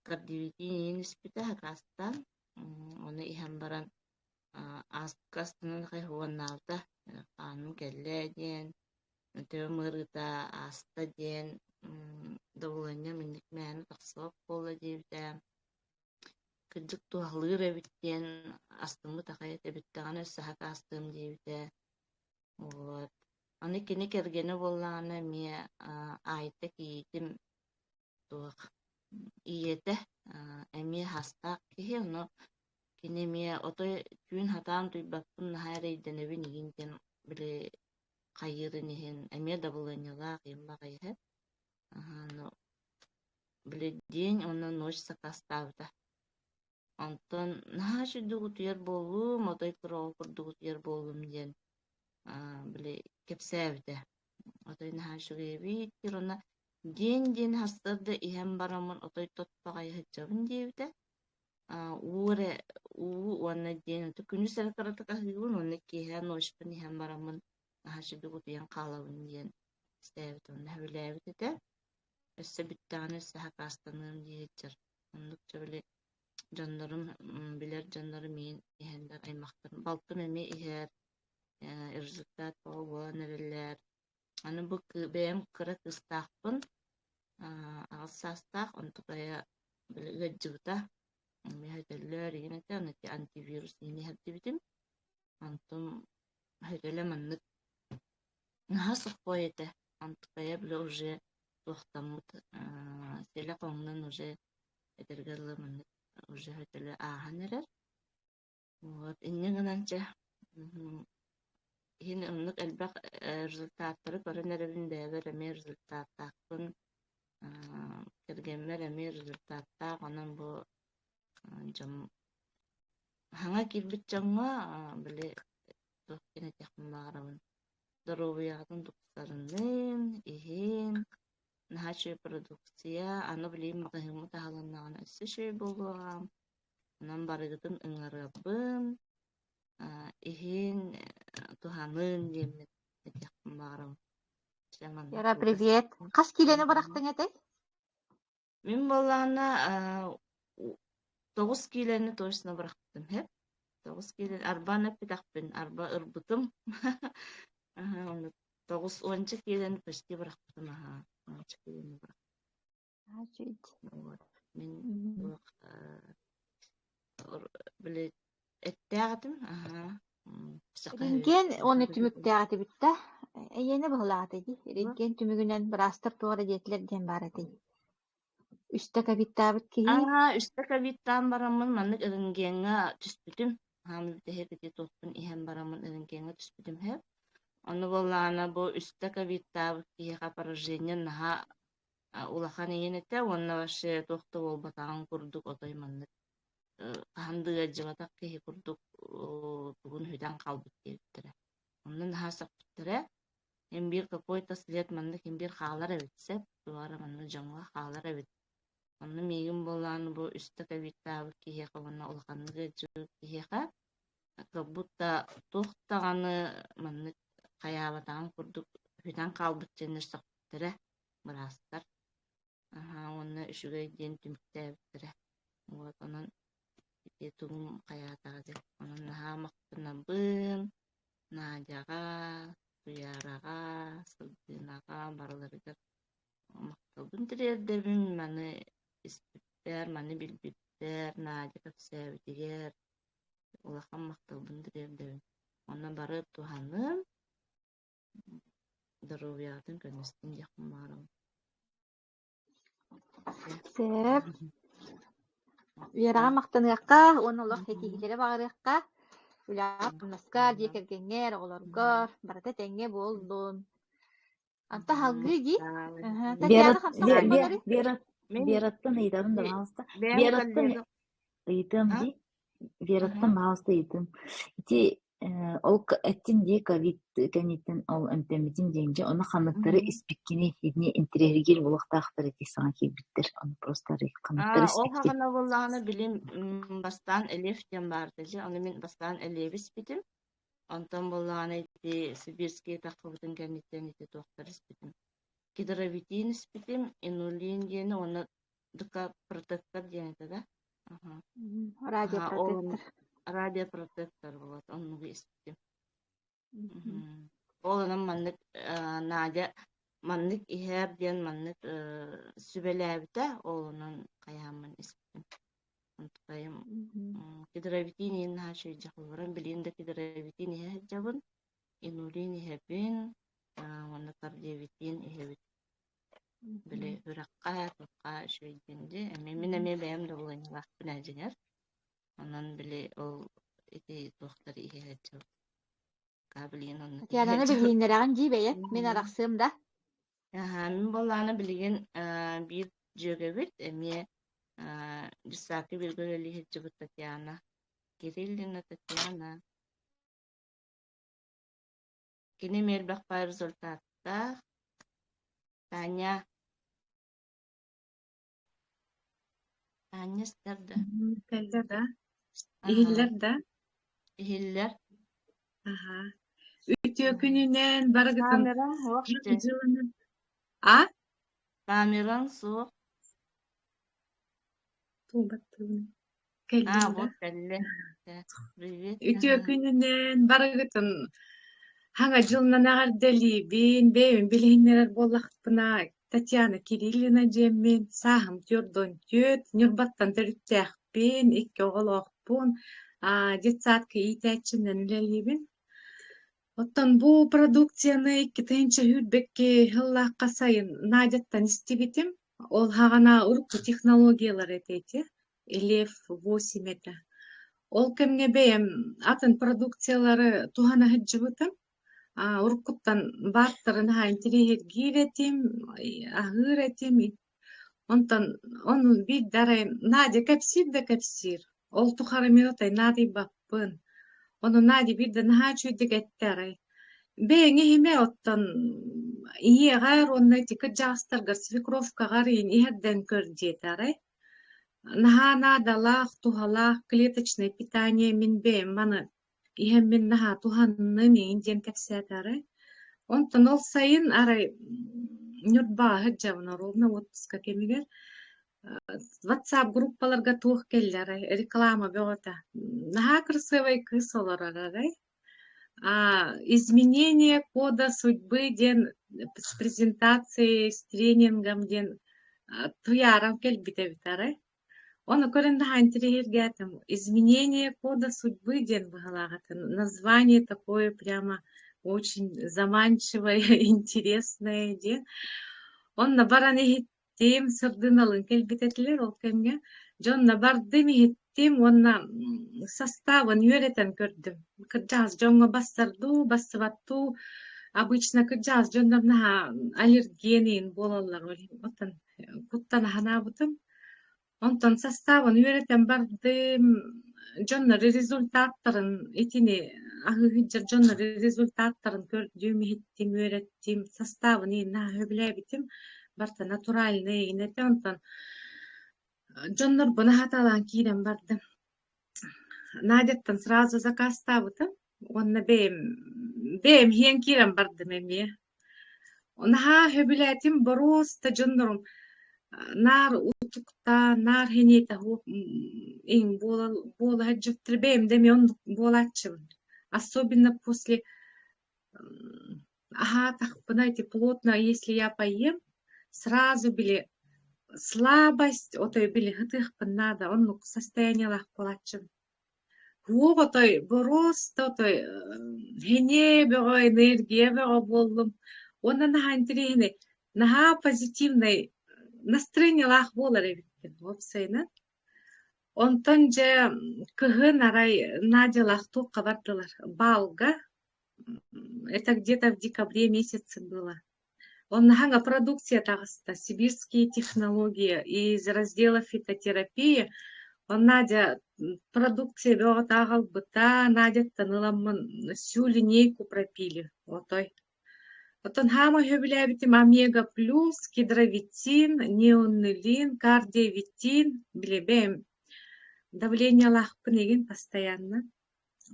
кардиовитин испите хакаастан onu иһэн баран астынан хайхуаннаалта кааным кэллэ диэн төбө мырыта аста диэн доволення минник мээни тахсыбап буолла диэбитээм кырдьык туахалыыр эбиттиэн астыммы тахайа эбиттэгана өссө хакаастыым диэбитэ вот аны кини кэргэни буоллаана миэ айта киитим туох ийэтэ эми хастаак киһи ону кини миэ отой түүн хатаан туйбаппын наһаа эйдэнэбин игинтэн били хайырын иһин эмиэ доволениялаах иэмбаҕайыһы ну билидиин онно ночь сакастаабыта онтон наһаа сүрдүгүтүйэр буоллум отой кыроо курдугутуйар буоллум диэн били кэпсээбитэ отой наһаа сүгэйэбииттир онна диэн хастарда иһэн барамын отой тотпаҕайыһыдьабын диэбитэ уурэ уу уонна диэн отой күнүс эрэ карата каһыыбын онна киэһэ ночпун иһэн барамын наһаа сүрдүгүтуйан хаалабын диэн истээбит онна хөбүлээбитэтэ өссө бүттээҕинэ өссө хакаастаныым диэчэр оннукча били дьоннорум билэр дьоннорум иин иһэннэр аймахтарын балтым эми иһэр результат буолан эрэллэр аны бу бэйэм кыра кыстаахпын аҕалсаастаах онтукая били ыаджыбыта hötөллөр игинэте онуки антивирус иини хэрдибитим онтум höтөлө маннык наһаа сохпой этэ онтукая били уже туохтаммыт сэлэ коҥнун уже этэргэлэ маннык уже hötөлө ааһан эрэр вот инньэ гынанча иһин оннук элбэх результаттары көрөн эрэбин бэйэбэр эми результаттаахпын кэргэммэр эми результаттаах онон бу дьом хаҥа киирбит дьоҥҥо били туох кини тиэхмээҕарабын здоровыйаҕатын туксарынын иһин наһаа чүөй продукция аны билиим маҕыһыыммы таһаланнаҕына өссө чүөй буолуаҕам онон барыгытын ыҥарыабын иһин туһанын диэммит тиэхмээҕарабын Яра, привет. Кас килени барахтың этэй? Мин боллаана 9 килени точно барахтым хеп. 9 килен арбан эпитахпын, арба ырбытым. 9-10 килени почти барахтым. 10 килени барахтым. Мин биле эттээҕатым. Рентген оны түмүктээҕати битта. Эйэне быһылаата ди. Рентген түмүгүнэн бырастыр туора диэтлер диэн баар этэй. Үстэ кабиттаабыт киһи. Үстэ кабиттаан барамын маннык рентгенга түспүтүм. Хамы битэ кити тоттун иһэн барамын рентгенга түспүтүм хеп. Ону боллаана бу үстэ кабиттаабыт киһи поражение наһа улахан иенете онна башы тохто болбатаан курдук отой маннык. Хандыга жыбатак киһи курдук тугун хүдэн калбыт диэбиттэрэ. Оннун наһаа саппыттэрэ. Химбир какой-то след маннык химбир хаалар эбитсеп, туара маннык жоңга хаалар эбит. Онну мигин боллаан бу үстэ кабиттаабыт киһиэхэ онна улаханныгы жыгык киһиэхэ кабутта тухтаганы манны каябатаган курдук хүтэн калбыт женнер сактыра мырастар. Онны үшүгэй диэн түмүктээбиттэрэ. Вот онон тугум каятаады. Онон наха мактынабын, Надяга, Туярага, Сылдынага барыларыгар макталбын тирердебин маны испиттер, маны билбиттер, Надя капсэбитигер улахан макталбын тирердебин. Онна барып туханым здоровьятын көнөстүн жакын барым. Сеп, Верага мактаныакка, онолох хекигилere багырыакка, үлаап наскар декергеңер олоргор, барата теңге болдун. Анта халгы ди. Татьяна хамсамын болары. Вераттан ыйтабын да мауста. Бэм Вераттан коллега. ыйтым ди. Вераттан мауста ыйтым. Ити ол эттин ди ковид кенитен ол эмтемитин дейинce оны ханныктары испиккини идне интерьергер булактактар эти саңа кийбиттер. Оны просто ханныктары Ол испикки. хагана буллаганы билим бастан элеф дем барды. Аны мен бастан элебис битим. Антон буллаганы ди сибирский такыбытын кенитен ити доктор испитим. Кедровитин испитим, инулин дени оны дыка протектор дейинде да. Радиопротектор. Радиопротектор вот, onu испитим. Оланан маннык Надя маннык ихер диэн маннык сүбелээбитэ олунан каямын испитим. Антыкайым кедровитин ин хашый жахылбаран билинде кедровитин ихер жабын, инулин ихебин, оны кардиовитин ихебит. Биле үракка, тукка шөйденде, эме бэм да булайнылак бинажыңар. Онан биле ол эти доктор ихер жабын. Татьяна билгеннераган жибeye, мен араксым да. Мен болланы билген бир жөгөбүт, эме жусаки билгөлөлү хеджибут Татьяна. Кириллина Татьяна. Кини мелбакпай результатта Таня стерді. Келді да. Игиллер да. Игиллер. Ütüyor gününden baragıtın. Камеран уақчы. Камеран суық. Вот келді. Привет. Ütüyor gününden baragıtın. Hanga жылынан ағар дәли бейін білгенлер болақпына Татьяна Кириллина жеммен сағым түрдон төт нұрбаттан түрттәқ бейін екі оғылақ бұн детсадқа итәтчінден үлелебін. Оттан бу продукцияны икки тыйынча хүрбекке хыллаққа сайын Надяттан истибитим. Ол хагана урку технологиялар этети. Элеф 8 это. Ол кемге бейем атын продукциялары тухана хыджыбытым. Уркуттан баттарын хайын тирехет гиретим, агыретим. Онтан оны бит дарайым Надя кепсир. Ол тухары минутай Надя баппын. Onu nadi bir de naha çüydük ettere. Beğeni hime ottan iyi gar onunla tika jastar gar svikrovka gar in iherden kör dietere. Naha nada lağ tuhalağ клеточное питание min beğen bana ihem min naha tuhanını mi indien kepsetere. Ondan ol sayın aray nürtba hıccavına rovna otska kemiger. WhatsApp группаларга туох келлер, реклама бёта. Наха красивый кыз олар. Изменение кода судьбы ден с презентацией, с тренингом ден туярам келбите битаре. Оны көрен наха интерьергетим. Изменение кода судьбы ден бахалагатын. Название такое прямо очень заманчивое, интересное ден. Он на баране Тем сырдыналын келбететилер ол кемге. Жонна бардым еттим, онна составын үйретен көрдüm. Кыржаз жонга бассыбатту. Обычно кыржаз жонна аллергенин болалар. Отан куттан ханабытым. Онтан составын үйретен бардым. Жонна результаттарын этини ахыгыджар жонна результаттарын көрдüm, еттим, үйреттим. Составын ина хөблебитим. Барта натуральный инете онтан жоннор буна хаталан кийден бардым. Надяттан сразу заказ табыта. Онна бэм хиен кирен барды мемие. Онаха хөбүләтим просто жоннорум нар утукта нар хенета ху ин бола хаджыттыр бэм деме он болачым. Особенно после так, знаете, плотно, если я поем, сразу били слабость, отой били хытых надо, он состояние лах плачем. Вот той просто той хене бего энергия бего боллум. Он на хантрины, на позитивной настроение лах болар эбиттен. Вопсайна. Он тонже кыгын арай Надя лахту кабардылар. Балга. Это где-то в декабре месяце было. Он наханга продукция тагыста, сибирские технологии из раздела фитотерапии. Он Надя продукция бего тагал быта, Надя таныламын всю линейку пропили. Вот той. Вот он хама хөбіләбітім омега плюс, гидровитин, неонилин, кардиовитин, билебем. Давление лахпын еген постоянно.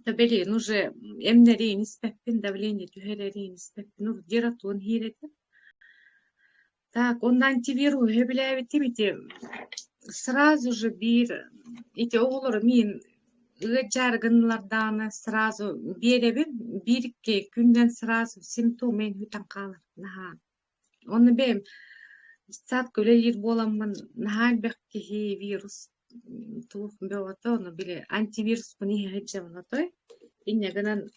Табелин уже эмнерин испеппин, давление тюхерерин испеппин, диратон хиретин. Так, он антивирус хөбіләбітім, сразу же бир, эти оғылыр мен жаргынлардан сразу беребин, бирке күнден сразу симптомен хүтен қалыр. Оны бем, сат көлелер боламын, нахал бәккеге вирус тух беото, оны биле антивирус бұны хеджем отой. Иннегінен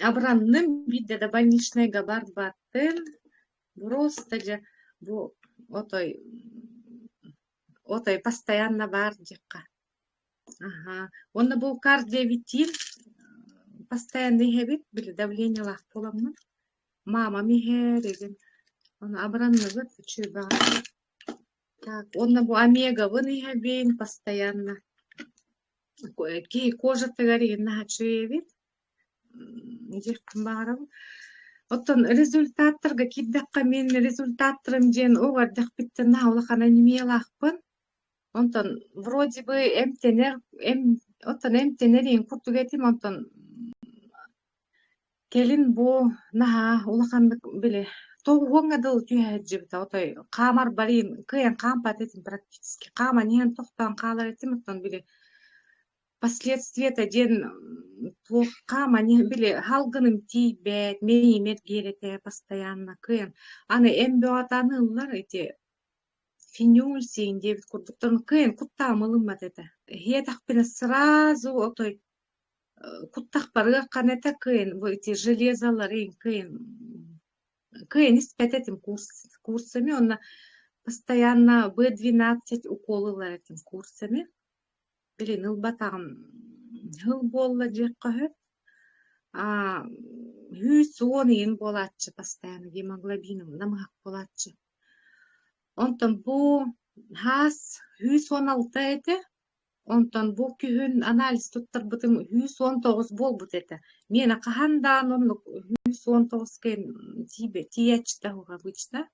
абранным бидде да больничныйга бар баттын, просто же bu отой постоянно бар жакка. Онда бұл кардиовитин постоянно хебит, биле давление лах боламын. Мама михереген. Он абранны вот чуба. Так, онда бұл омега вны хебин постоянно. Ки кожа тыгарин на чуевит. Жектім барым. Оттон результаттарга киддакка мен результаттарым жен оғар дақпиттен наулақана немeye лақпын. Онтон вроде бы эмтенерин куртугетим, онтон келин бу наха улахандык биле тоғуңа дыл түйәджібіті, отой қамар барин, кыян қампат етім практически, қама нен тоқтан қалар етім, онтон биле последствия-то ден қама не биле халгыным тейбет, меймет керете постоянно кыян. Аны эмбеатаны ұллар эти финюль сейін дебіт курдуктарын кыян куттамылым бат это. Хетақпені сразу отой куттақ барыға қанета кыян, эти железалар ең кыян испет этим курсами, онна постоянно B12 уколылар этим курсами. Билин ылбатағым хыл болла жекка хөп. 110 ең болатчы постоянно гемоглобиным намыгак болатчы. Онтон бу хас 116 эте. Онтон бу күхін анализ туттар бутым 119 бол бут эте. Мена қахандан онлық 119 кен тиячта хуға бычта.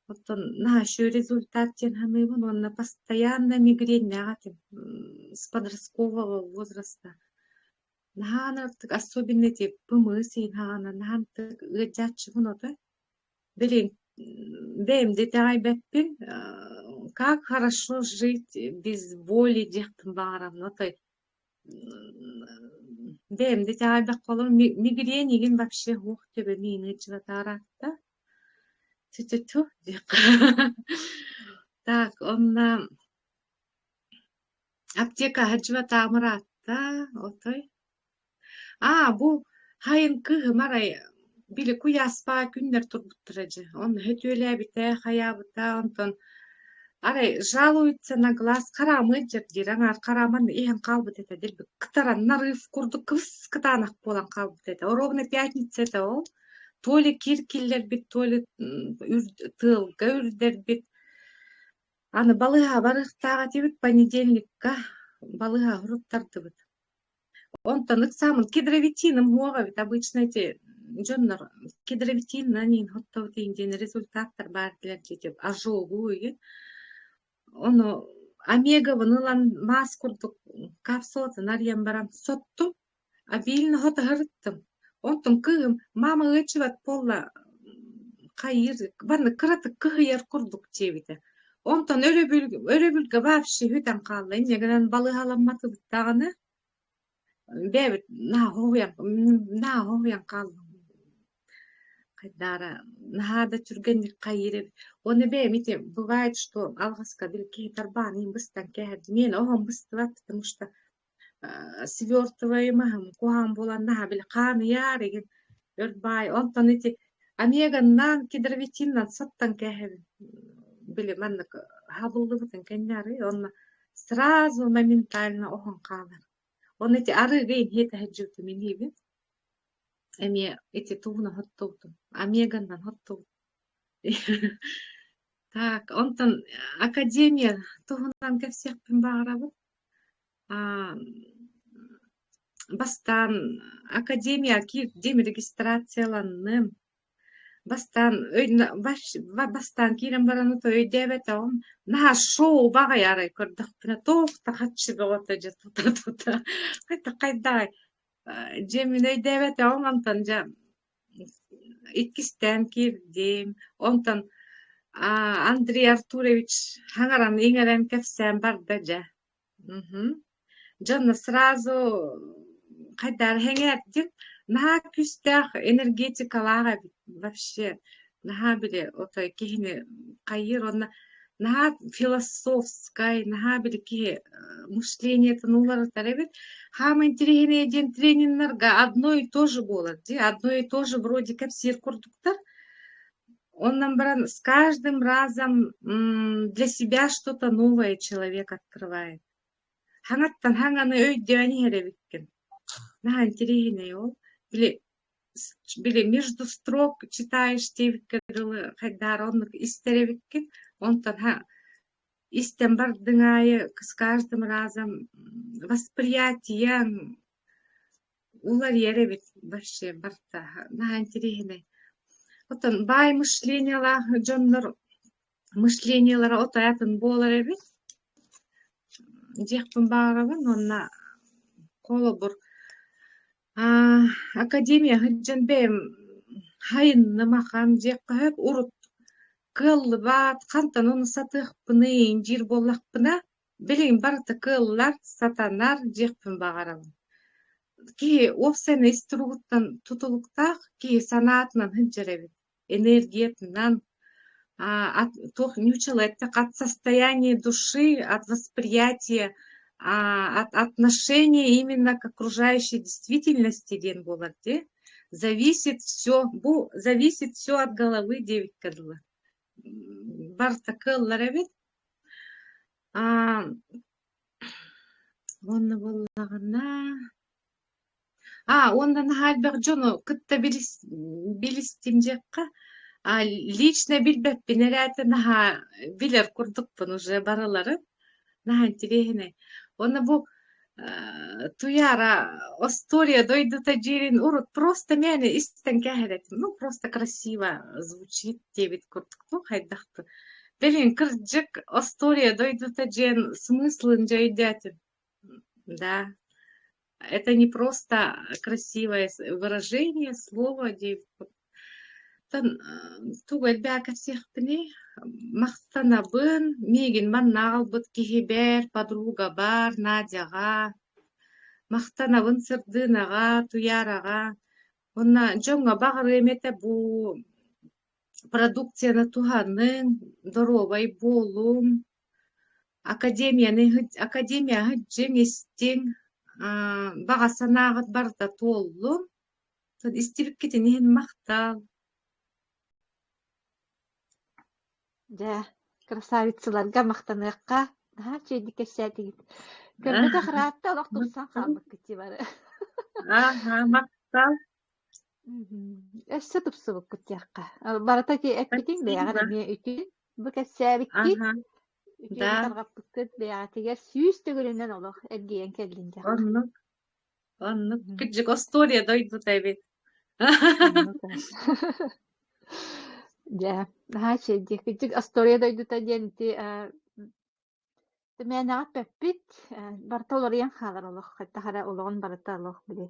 Оттон нашу результат тен хамыбын, он постоянно мигрень нагатым с подросткового возраста. Наханартык особенно те пымысы нахантык ыджатчы вуноты. Билин, бэм детай бэппин, как хорошо жить без боли дехтым барам, нотой. Бэм детай бэкколор мигрень еген вообще хух тебе мины чватаратта. Тю-тю-тю, так, он аптека хаджва тамыратта, отой. Бу хайын кыгы марай биле куяспа күндер турбуттырыжы. Он хөтөле бите, хаябыта, онтон. Арай жалуется на глаз, карамы жер, аңар караман иен қалбыт это, дельбі кытаран нарыв курду кывс кытанақ болан қалбыт это. Ровно пятница это ол. То ли киркиллер бит, то ли тылга үрдер бит. Аны балыға барықтаға дебіт, понедельникка балыға ғұрыптарды бит. Онтан ыксамын кедровитиным хуаға бит, обычно эти жоннар кедровитин нанин хоттау дейінден результаттар бар дилер жетеп, ажогу еген. Оны Омега вынылан мас курдук капсулатын арьян барам соттум, а билini хота хырыттым. Онтон кыгым мама ычыват полла кайыр, барны кыраты кыгыяр курдук чебите. Онтон өрөбүлгө вообще хүтен калды. Негенен балы халамматы тагыны. Бебит на ховян калды. Кайдара нахада түргенник кайырып. Оны бемите бывает, что алгаска бир кейтарбан им быстан кехет. Мен огом быстыват, потому что свертываемым куам болан наха бил каны яреген өрбай. Онтон эти омеганнан кедровитиннан саттан кехет. Били маннык хабылдыбытын кенняры. Он сразу моментально огон калыр. Он эти ары гейн хета хаджуты минибит. Эми эти тугна хоттуутум. Омеганнан хоттуут. Так, онтон академия тугунан кепсекпин багарабыт. Бастан академия кир дем регистрацияланным. Бастан кирен бараны то өйдебет он на шоу бага ярай көрдүк пина тофта хатчыга ота же тута кайдай жемин өйдебет онтон жа иккистен кирдим онтон Андрей Артурович хангаран иңерен кепсен барды жа жана сразу кайдар хеңердик наха күстах энергетикалага вообще наха биле отой кихини кайыр онна наха философскай наха биле ки мышление танулары тарабит хам интерегене ден тренингнерга одно и то же болот одно и то же вроде кепсир курдуктар оннан баран с каждым разом для себя что-то новое человек открывает хангаттан ханганы өйдебани херебиккен наха интерегене ол биле между строк читаешь тевиккерылы хайдар онны истеребиккен онтан истен бардыңайы с каждым разом восприятиең улар еребит вообще барта наха интерегене отон бай мышлениялар жоннор мышлениялар отаятын болар эбит жекпин баарабын онна колобур академия хыджанбем хайынны махан жеккахып урут кыллы бат кантан оны сатыхпыны жир боллакпына билин барыта кыллар сатанар жекпин багарабын ки опсен истругуттан тутулуктак ки санаатынан хыджаребит энергиятынан тох нючалетте от состояния души от восприятия от отношения именно к окружающей действительности ден болар де зависит все от головы девять кадла барта кыллар эбит онны боллагына ондан хальбек жону кытта билистим жакка лично билбеппин эрээте наха билер курдукпун уже баралары наха интерегине оны бу туяра история дойдута жерин урут просто мени истен кехерет просто красиво звучит дебит курдук хайдахты белин кырджык история дойдута жен смыслын жойдятин да это не просто красивое выражение слова дебит тугел бяка всехпни мактанабын мегин манналбыт кихибер подруга бар Надяга мактанабын сырдынага туярага онна жоңга багыр эмете бу продукцияны туганын здоровой болум академия хыджың эстең бага санагыт барда толлум истибип кетен мактал Да, красавицаларга мактаныакка чейдик кэсэтигит көрбөтө хыраатта олох турсан хаалбык кити бары мактал эссе тупсубук кытиакка барата ки эппитиң бэягар эмие үтүн бу кэсээбикки үтүн таргаппыккыт бэягатигер сүүс төгүрүнөн олох эргиен келдин жакка оннук кыджык история дойдут эбит Да, чейдик кыджык история дойдута диэн Тэмээнэҕит бэппит, барта олорыйан хаалар олох, хаттахара олоҕун барата олох били.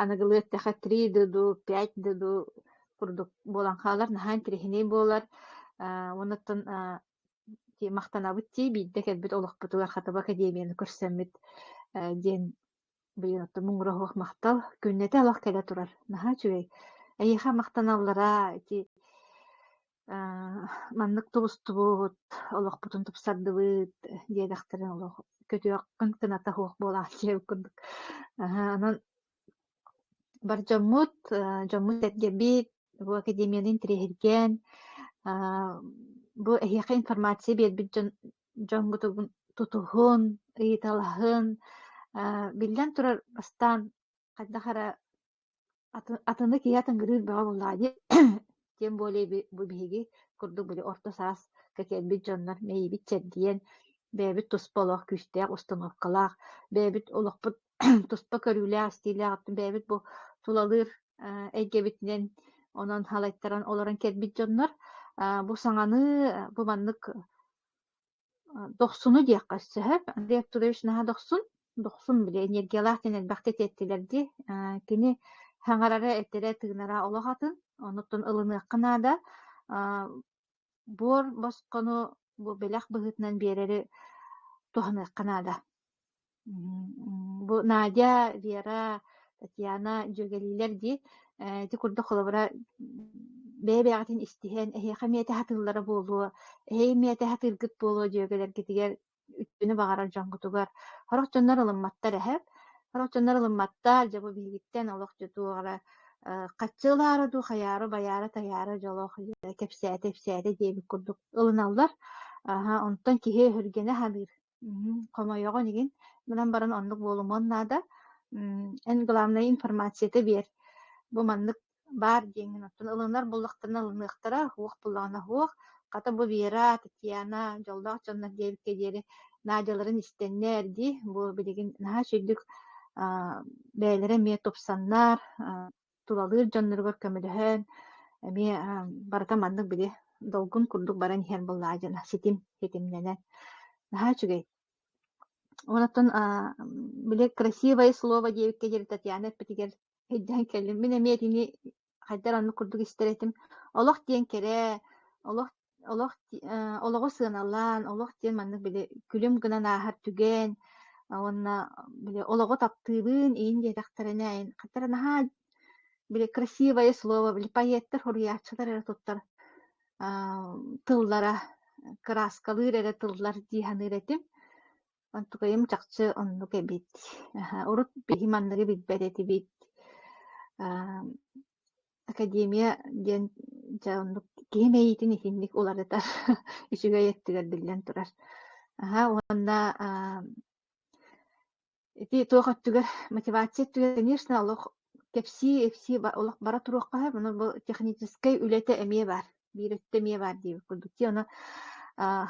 Аныгылыаттаха 3 дөду, 5 дөду курдук буолан хаалар, наһаан тирихиней буолар. Онуттан мактанабыт тии биирдэ кэлбит олохпутугар хатаба академияны көрсөммит диэн быйын отто муҥуроһуох мактал күннэте олох кэлэ турар. Наһаа чүгэй. Эйиха мактаналлара ити маннык тубустубут олохпутун тупсардыбыт диэдэхтерин олох көтүөккүн тыната хуох буолаах диэбит курдук. Онон бар дьоммут эргэрбит бу академиянын тирэһирген бу эһиэхэ информация биэрбит дьоҥҥутугун тутуһун, ыйыталаһын биллэн турар бастаан хайдахара атыны киһи атыҥҥырыыр баҕа буллаа тиэн буолей бу биһиги курдук били орто саас кэкэлбит дьоннор мэйибит чэрдиэн бэйэбит туспа олох күстээх установкалаах бэйэбит олохпут туспа көрүүлээх стилээҕиттэн бэйэбит бу тулалыыр эйгэбитинэн онон халайттаран олорон кэлбит дьоннор бу саҥаны бу маннык дохсуну диэххэ сөһөп Андрей Артурович наһа дохсун биле энергиялаах тенен бахты теттилерди кини хаңарара эттере тыгнара олохатын онуттун ылыныакканаада буор боскону бу белэх быһытынан биэрери туһаныакканаада бу Надя, Вера, Татьяна дьүөгэлиилэр ди ти курдук холобура бэйэбээҕитин истиһэн эһиэхэ миэтэһэ тыыллара буолуо эһиэй миэтэһэ тыыргыт буолуо дьүөгэлэргитигэр үттүнү баҕарар дьоҥҥутугар хорох дьоннор ылымматтар эһэп хорох дьоннор ылымматтар дьабу биһигиттэн олох дьутууҕара хаччыылаары дуу хайаары баяары таяары дьолох кэпсээте диэбит курдук ылыналлар онтон киһи хүргэнэ халыыр хомойоҕо нигин мынан баран оннук буолумон наада эн главная информациятэ биэр бу маннык баар диэҥин оттон ылынар буллахтарына ылыныахтара хуох буллаҕына хуох хата бу Вера, Татьяна дьоллоох дьоннор диэбикке диэри Надяларын истэннээр ди бу билигин наһаа сүрдүк бэйэлэрэ миэ тупсаннар тулалыыр дьонноргор көмөлөһөн эми барата маннык били долгун курдук баран иһэн буллаа дьана ситимнэнэн наһаа чүгэй онотон биле красивое слово диэбикке диэри Татьяна эппитигэр хэйдээн кэллим мин эми этини хайдар анны курдук истэретим олох диэн керэ олоҕо сыаналлаан олох диэн маннык били күлүм гына наахар түгэн онна били олоҕо таптыыбыын иин диэтэхтерэне айн хаттара наһаа били красивое слово били пайеттер хуруяаччылар эрэ туттар тыллара краскалыыр эрэ тыллар дииһанныыр этим онтукайым чахчы оннук эбит урут биһи манныгы билбэт этибит академия диэн оннук киһимэйитин ихинник уларытар үчүгө еттигэр биллэн турар уонна ити туохоттугар мотивация түгэр конечно олох кепси олох бара туруохха буну бу технической үлэтэ эмие бар биирөттө эмие бар диэбит курдук оны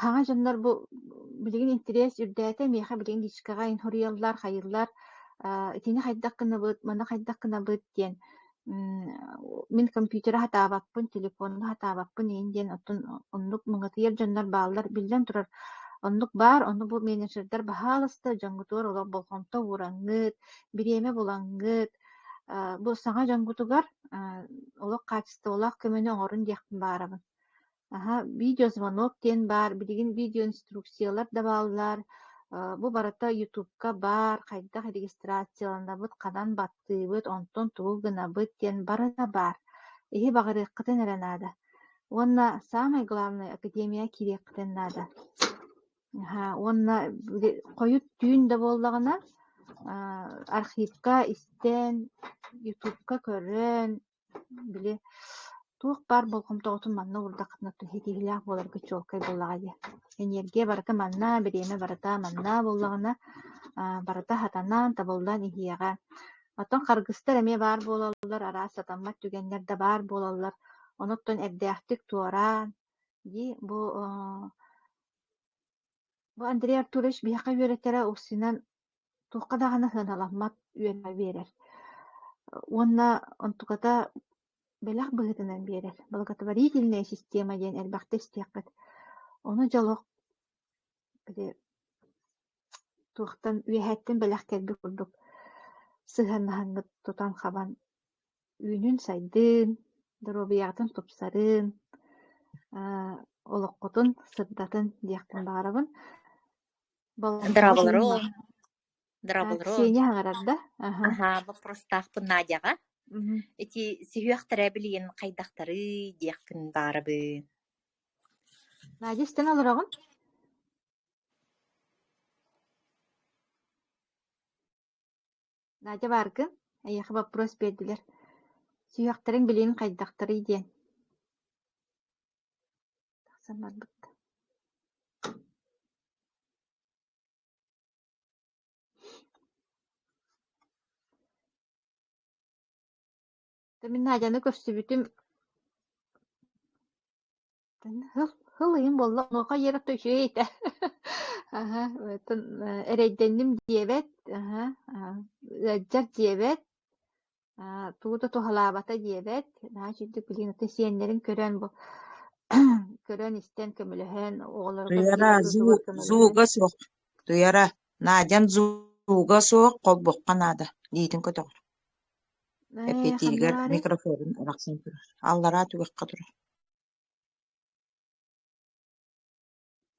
хаҥа дьоннор бу билигин интерес үрдээте миэхэ билигин дичкаҕа ин хуруйаллар хайыллар итини хайдаккынабыт мана хайдаккынабыт диэн мин компьютера хатаабаппын телефонну хатаабаппын иин диэн оттон оннук мыҥатыйар дьоннор бааллар биллэн турар оннук бар онну бу менеджердер баһаалыста дьоҥҥутугар олох болхомто уураңҥыт бириэмэ булаңҥыт бу саҥа дьоҥҥутугар олох качестволаах көмөнү оҥорун диэхпин баарабын видеозвонок диэн бар билигин видео инструкциялар да бааллар бу барата ютубка бар хайдах регистрацияланабыт канан баттыыбыт онтон тугу гынабыт диэн барыта бар иһи баҕарыаххытын эрэнаада уонна самое главное академия кириэххытын наада уонна хойут түүн да буоллаҕына архивка истэн ютубка көрөн били туох бар болхомтоҕутун манна урдаххытнаттын хитиһилээх буоларга чуолкай буллаҕа дии энергия барата манна бириэмэ барата манна буллаҕына барата хатанан табылдан иһиэҕэ оттон харгыстар эмиэ баар буолаллар араас сатаммат түгэннэр да баар буолаллар онуттон эрдээхтик туораан ди бу Андрей Артурович биһэкэ үөрэтэрэ уссунан туохха даҕаны сыаналаммат үөрэ биэрэр уонна онтуката белэх быһытынан биэрэр благотворительная система диэн элбэхтэ истиэххит ону дьолох туохтан үөһэттен бэлэх кэлби курдук сыһаннаһаҥҥыт тутан хабан үүнүн сайдыын доробуйаатын тупсарын олоққутун сырдатын диэхтин баарабын Дырабылары балаһыма ол. Дырабылары ол. Ксения хаҥарарда Ага, вопростаахпын Надяга. Эти сиһүөхтэрэ билигин хайдахтары диэхтин баарабын. Надя стен олорогун Надя баргын аяхы вопрос бердилер сүйөхтэрин билигин хайдахтары диэн тахсан барбыт Тэмин Надяны көстүбүтүм хылыйын болла оноха ерек төшөйте. Ага, эрейденним диебет, жак диебет, тууда тухалабата диебет, чүндүк билин тесиеннерин көрөн бу. Көрөн истен көмөлөһөн оголорго Туяра зууга суох. Туяра Надян зууга суох колбокка нада. Диитин көтөгөр. Эпетилгер микрофонун араксан турар. Аллара түгөккө турар.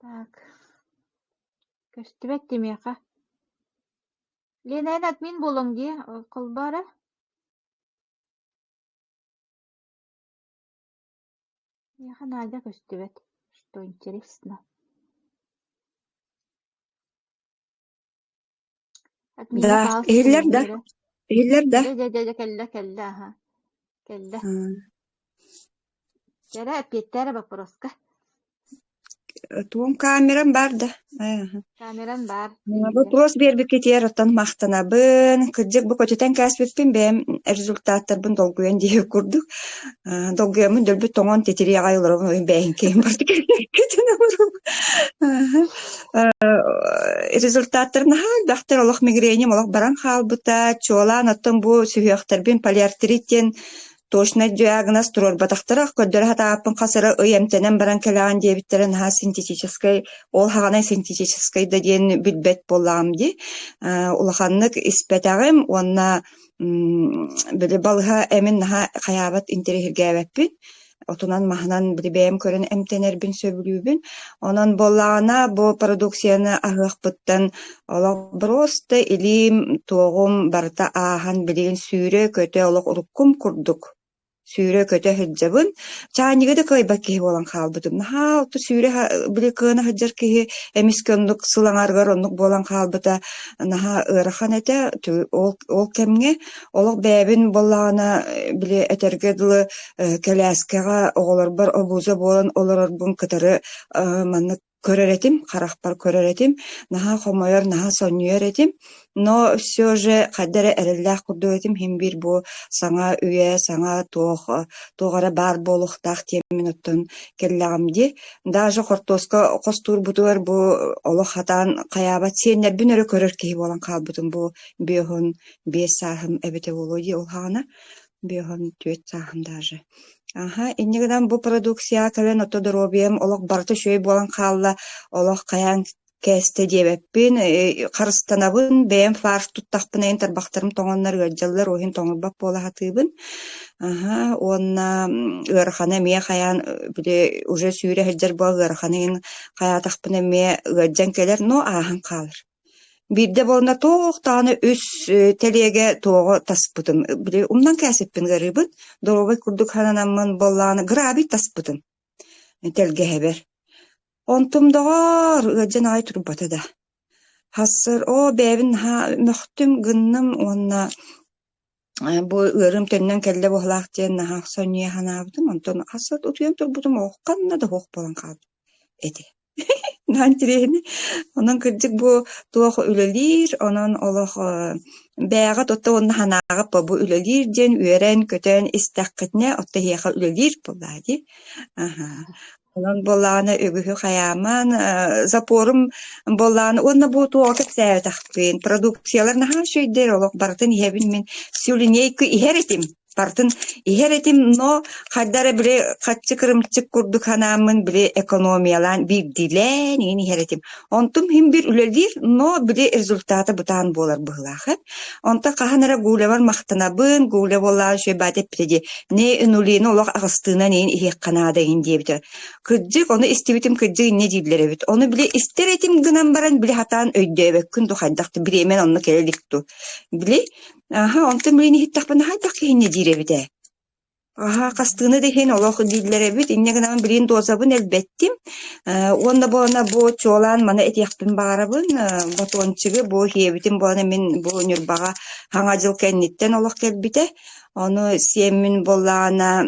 Так. Көстүбет демеха. Ленен админ болуң ди, колбара. Яха Надя көстүбет. Что интересно. Да, иһиллер да. Иһиллер да. Келла, ага. Келла. Кера аппеттер вопроска. Туом камерам бар да. Камеран бар. Вопрос бербик кетер оттан мактанабын. Кырдык бу көтөтен каспеппин бем результаттарбын долгуен дие курдук. Долгуемын дөлбү тоңон тетири агайларым бэйин кейин бардык. Результаттар нахал бахтар олох мигрени олох баран халбыта чолан оттон бу сүйөктөрбүн полиартритен точно диагноз турор батактарак көдөр хатаапын касары ыемтенен баран келаган дебиттерин ха синтетической ол хагана синтетической да диен билбет болам ди улаханнык испетагым онна биле балга эмин ха хаябат интерегебеппин отунан махнан билбем көрөн эмтенербин сөбүлүбүн онон боллана бу продукцияны агыкпыттан ола просто илим тоогум барта ахан билген сүүрө көтө олок уруккум курдук сүүрө көтө хыджабын чааниге да кайбак ки болан халбытым наха то сүүрө биле кына хыджар ки эмискөндүк сылаңаргар оннук болан халбыта наха ырахан эте ол кемге олок бэбин боллана биле этергедылы келаскага оголор бар обуза болан олорорбун кытары манны көрөретим карахпар көрөретим наха хомойор наха соньюеретим но все же кадере эреллах курдуетим химбир бу саңа үйе саңа тоогара бар болуктак теминоттон келлагамди даже хортоска костур бутуар бу олох хатан каябат сенер бүнөрө көрөр ки болан калбытым бу биохун бес сахым эбете болоди ол хана биохун түет сахым даже Ага, иннигдан бу продукция кэлэн отодоробием олох барты шөй болан халла олох каян кэсте дебеппин карыстанабын бэм фарш туттахпын эйн тарбахтарым тоңоннар гыджаллар ойын тоңорбак бола хатыбын ага онна ырхана мия каян биле уже сүүрэ хыджар бол ырханын каятахпын мия гыджан келер но ахан калыр Бирде болна тоқтаны үс телеге тоғы таспытым. Біле, умнан кәсіппін ғарыбын. Дорогай күрдік хананамын болланы граби таспытым. Телге хебер. Онтумдағар ғаджан ай тұрып батада. Хассыр, бәбін мөхтім гынным онна bu ırım tönlen kelle bohlaq diyen nahaq sonniye hanabdım. Ondan hassır utuyam turbudum oğuqqanna da hoq bolan qaldı. Edi. Nantireni onun kırcık bu tuğ ülelir onun olaq bäga totta onu hanagap bu ülelir den üren köten istaqitne otta heqa ülelir boladi. Aha. Onun bolana ögühü hayaman zaporum bolana onna bu tuğ ketsaytaqpin produksiyalar naha şöyder olaq bartın hebin men sülineyki iheretim. Бартын ихер этим но хайдара биле каччы кырымчык курдук ханамын биле экономиялан бирдилен ин ихер этим. Онтум хим бир үлелдир, но биле результаты бутан болар быхлахы. Онта каханара гулевар мактанабын, гуле болар шебате преди. Не нулин олох агыстына нен ихе канада ин дебитер. Кыджык оны истибитим кыджык не дидлеребит. Оны биле истер этим гынан баран биле хатан өйдөбөк күндү хайдакты биремен онны келеликту. Биле онтун биле хиттакпын хайдак кийне диребите. Кастыны дехен олох дидлеребит. Инне гынан билин дозабын элбеттим. Онда бона бо чолан мана этияктын барабын. Батончыгы бо хиебитим бона мен бо нюрбага хаңа жыл кенниттен олох келбите. Onu siyemin bollağına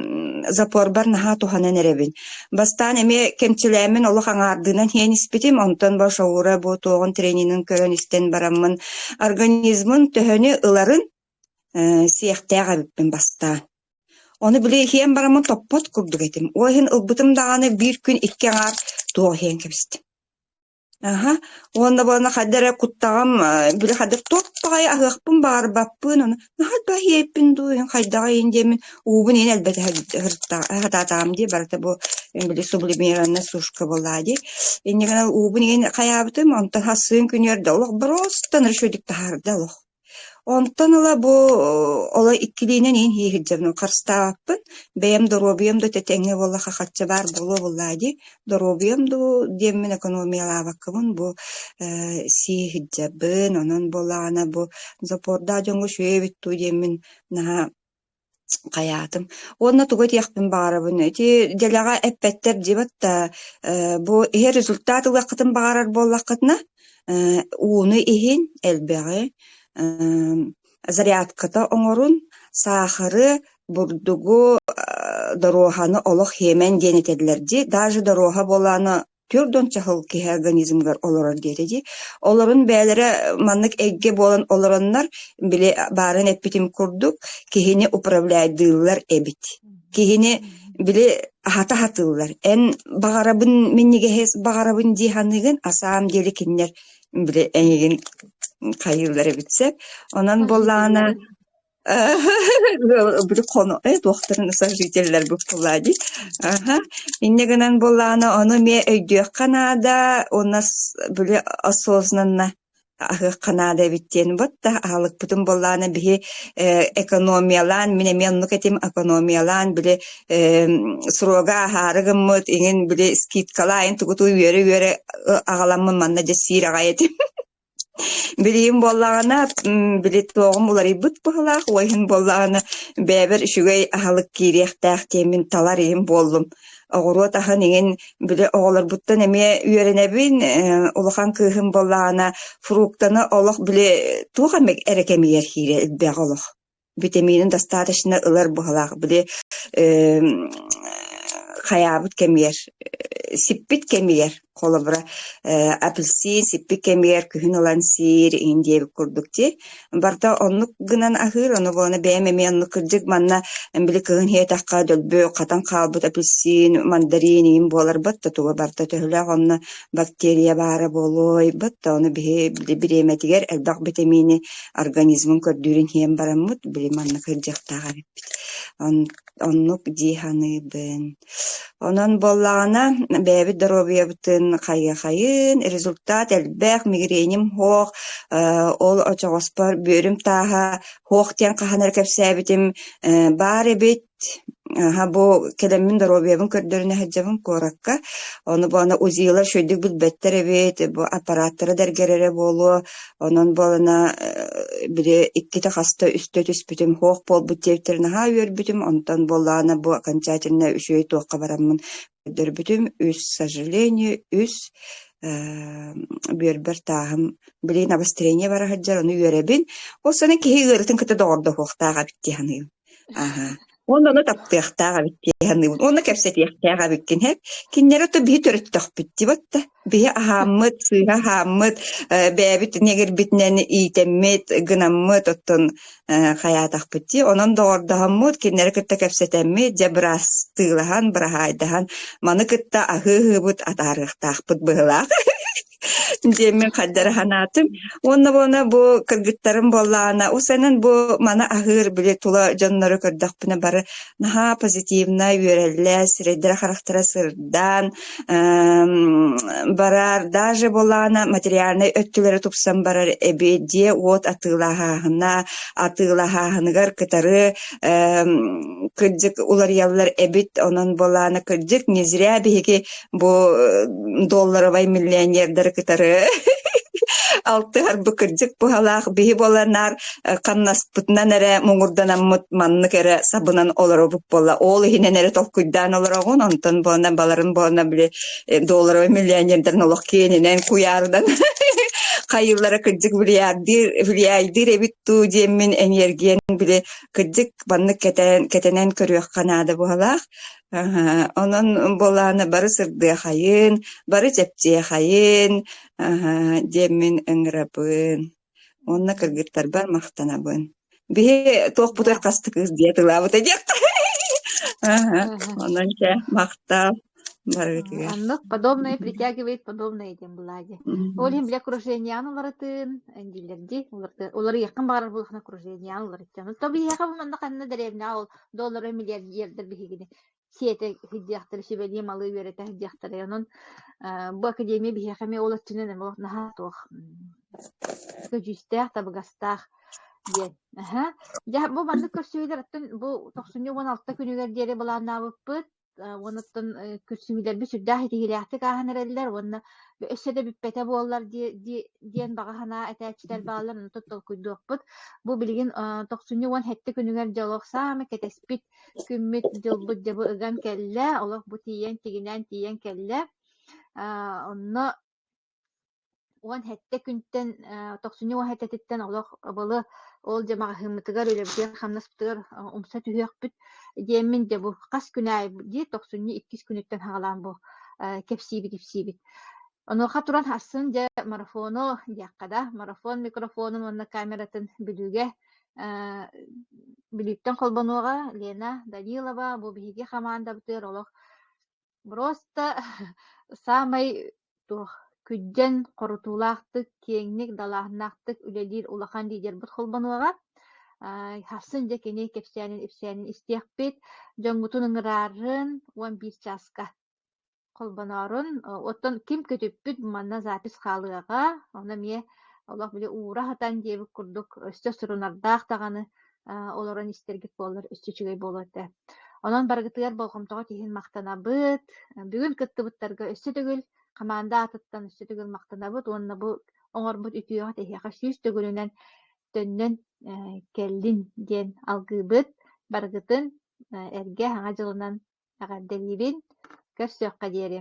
zapor naha tuhanan erebin. Bastan eme kemçilemin olu hangardınan hiyen ispetim, ondan başa uğra bu toğun treninin körün isten baramın organizmin töhönü ıların siyahtağa bipin bastan. Onu bile hiyen baramın toppot kurduk etim. O hiyen ılbıtım dağını bir gün iki ağır tuğu hiyen kebistim. Onda bana kadere kuttağım bile kader toppağay ahıqpın bağır bappın onu. Nahal bahi hepin duyun kaydağa indemin uğun en elbette hırtatağım diye barata bu bile sublimeranna suşka bolladı. Enne kanal uğun en kayabıtım ondan hasın günerde olaq brostan rüşödik taharda olaq. Ondan ola bu ola ikkiliğinen en hiye hicabını karstağıpın. Beyem dorobiyem da tetenge bolla kakatça var bolu bolladı. Dorobiyem da demin ekonomiyalı bakımın bu siye hicabın. Onun bollağına bu zaporda jongu şöye bittu demin naha kayatım. Onunla tuğut yakpın bağırabın. Delağa eppetter cibat da bu her rezultatı vakıtın bağırar bollakıtına uğunu ihin elbeği. Зарядката оңорун сахары бурдугу дороханы олох хемен денетедилерди. Даже дороха боланы түрдөн чахыл ки организмгар олорор деди. Олорун бәлере маннык эгге болан олороннар биле барын эппитим курдук кихини управляйдылар эбит. Кихини биле хата-хатылар. Эн багарабын меннигехес багарабын диханыгын асаам дели киннер биле эңеген kayırları bitsep. Ondan bollağına bir konu, doktorun ısırıcılar bu puladı. İnne gınan bollağına onu me öydüyor Kanada, ona böyle asozunanla Kanada bittiğini bot da ağlık bütün bollağına bir ekonomiyalan, minemenlik etim ekonomiyalan, böyle suroga harıgımıt, ingen böyle skitkalayın, tukutu yöre ağalamın manna cesir ağayetim. Bileyim bollağına bile toğum uları bıt bıhlaq, oyun bollağına bäber şügey ahalık kiriyaqtaq temin talarıyım bollum. Oğru tahan ingen bile oğlar buttan eme üyerenebin uluğan kıhın bollağına fruktana oluq bile tuğamek erekemeyer hire ilbeğ oluq. Vitaminin dastatışına ılar bıhlaq bile hayabıt kemeyer, sippit kemeyer. Kolabra apelsin, sippit kemeyer, kühün olan sir, indiye bir kurduk diye. Barda onluk gınan ahır, onu bana beğenmemi onluk kırcık manna bile kıhın heye takka dölbö, katan kalbut apelsin, mandarin, bolar batta tuğa barda töhülak onna bakteriya bara boloy, batta onu bir emetiger, elbaq vitamini organizmin kördürün heyem baramut, bile manna kırcık tağa bipit. Onluk cihanı ben. Onun bollağına bäbi dorobiya bütün kayın, rezultat elbək migrenim hoq, ol oçağıspar bölüm taha hoqten qahanar kapsabitim bar ebit. Bu kelemin dorobiyabın kördörüne hacabın korakka. Onu bana uziyalar şöydük bilbetler evet, bu aparatları dergerere bolu. Onun bolana biri ikkita hasta üstöt üspütüm hoq bol bu tevtirine ha yörbütüm. Ondan bolana bu akançatırına üşöy toqqa baramın kördörбүтүм. Üs сожалению, üs bir tahım bilin abastırenya var haccar onu yörebin. O sana ki hıgırtın kıta doğurda hoqtağa bitti hanıyım. Onu taptığıqtağa bitti hanıyım. Onu kepsetiyaqtağa bittin hep. Kinleri otu bihi törüttüq bitti batta. Bihi ahamıt, sıyha ahamıt, bäbit negir bitnen itemmet, gınammıt otun hayataq bitti. Onun doğurda hammıt, kinleri kıtta kepsetemmet, jabras tığlahan, brahaydahan, manı kıtta ahı hıbıt atarıqtaq bıt bıhlaq. Демен каддара ханатым. Онна бу кыргыттарым боллана. Усанын бу мана ахыр биле тула жоннору көрдөкпүнө бары наха позитивна үйрелле среддер характера сырдан барар даже боллана материальный өттүлөрү тупсан барар эбеде от атылаханыгар кытары кырдык улар яллар эбит онон боллана кырдык не зря биги бу долларовый миллионердер кытары алтыар быкырдык бухалаах биһи боланар каннаспытынан эре муңурданаммыт маннык эре сабынан олоробуп болла ол ихинен эре толкуйдан олорогун онтон боона баларын боона биле долларовый миллионердерин олох киэнинен куярдан кайыллара кырдык влияйдыр эбитту диэммин энергиен биле кырдык баннык кетенен көрүөх канаада бухалаах онон болаана бары сырдыа хайын бары чептие хайын диэммин ыҥырабын онна кыргыттар бар мактанабын биһи туохпутар кастыкыыс дие тылаабыта диэт ононча мактап барытыгар Аннык подобное притягивает подобное этим блади. Олим для окружения аныларытын, эндилерди, олары якын барар булахна окружения аныларытын. То би яка бу манда канна деревня ол доллары миллиардер бигини. Сиете хидяхтар шибели малы верете хидяхтар янон бу академия би яка ме олаттынын эме наха тох. Көжүстэх табыгастах ден. Я бу манда көрсүйлер аттын бу 96 күнүгөр дере булаанабыппыт. Онуттан күрсүңүлер би сүрдах итигилэхти кааһанараллар онна өссөдө бүппете буоллар диэн багахана этээчтер баалар онтуттал куйдуокпут бу билигин 90 хетти күнүгер жолох саамы кетеспит күммит жылбыт жабы ыган келле олох бу тиен тигинен тиен келле онно уон хетте күнтен 90 хеттеттен олох абалы ол жамаға хымытыгар үлебдер хамнаспытыгар умса түһүөкпүт диэммин де бу кас күнай ди 92 күнүттен хагалаан бу кепсибит онуха туран хасын же марафону диаккада марафон микрофонун онна камератын билүүгэ билүүттен колбонуога Лена Данилова бу биһиги хамаанда бытыр олох просто самый тух күдден корутуулаахтык киэҥник далаахнаахтык үлэлиир улахан диидер бут холбонуага хасын же кини кепсиэнин истиэхпит дьоҥҥутун ыҥыраарын 11 часка холбоноорун оттон ким көтүппүт манна запись хаалыага оны мие олох биле уура хатан диэбик курдук өстө сурунардаах таганы олорон истергит буоллар өстүчүгэй буолуота онон баргытыгар болгомтоҕо тиһин мактанабыт бүгүн кыттыбыттарга өссө төгүл камаанда атыттан өссө төгүл мактанабыт уонна бу оҥорбут үтүөҕө тэһиэхэ сүүс төгүлүнэн төннөн келлин диэн алгыыбыт баргытын эргэ аңа дьылынан аҕардалиибин көрсүөххэ диэри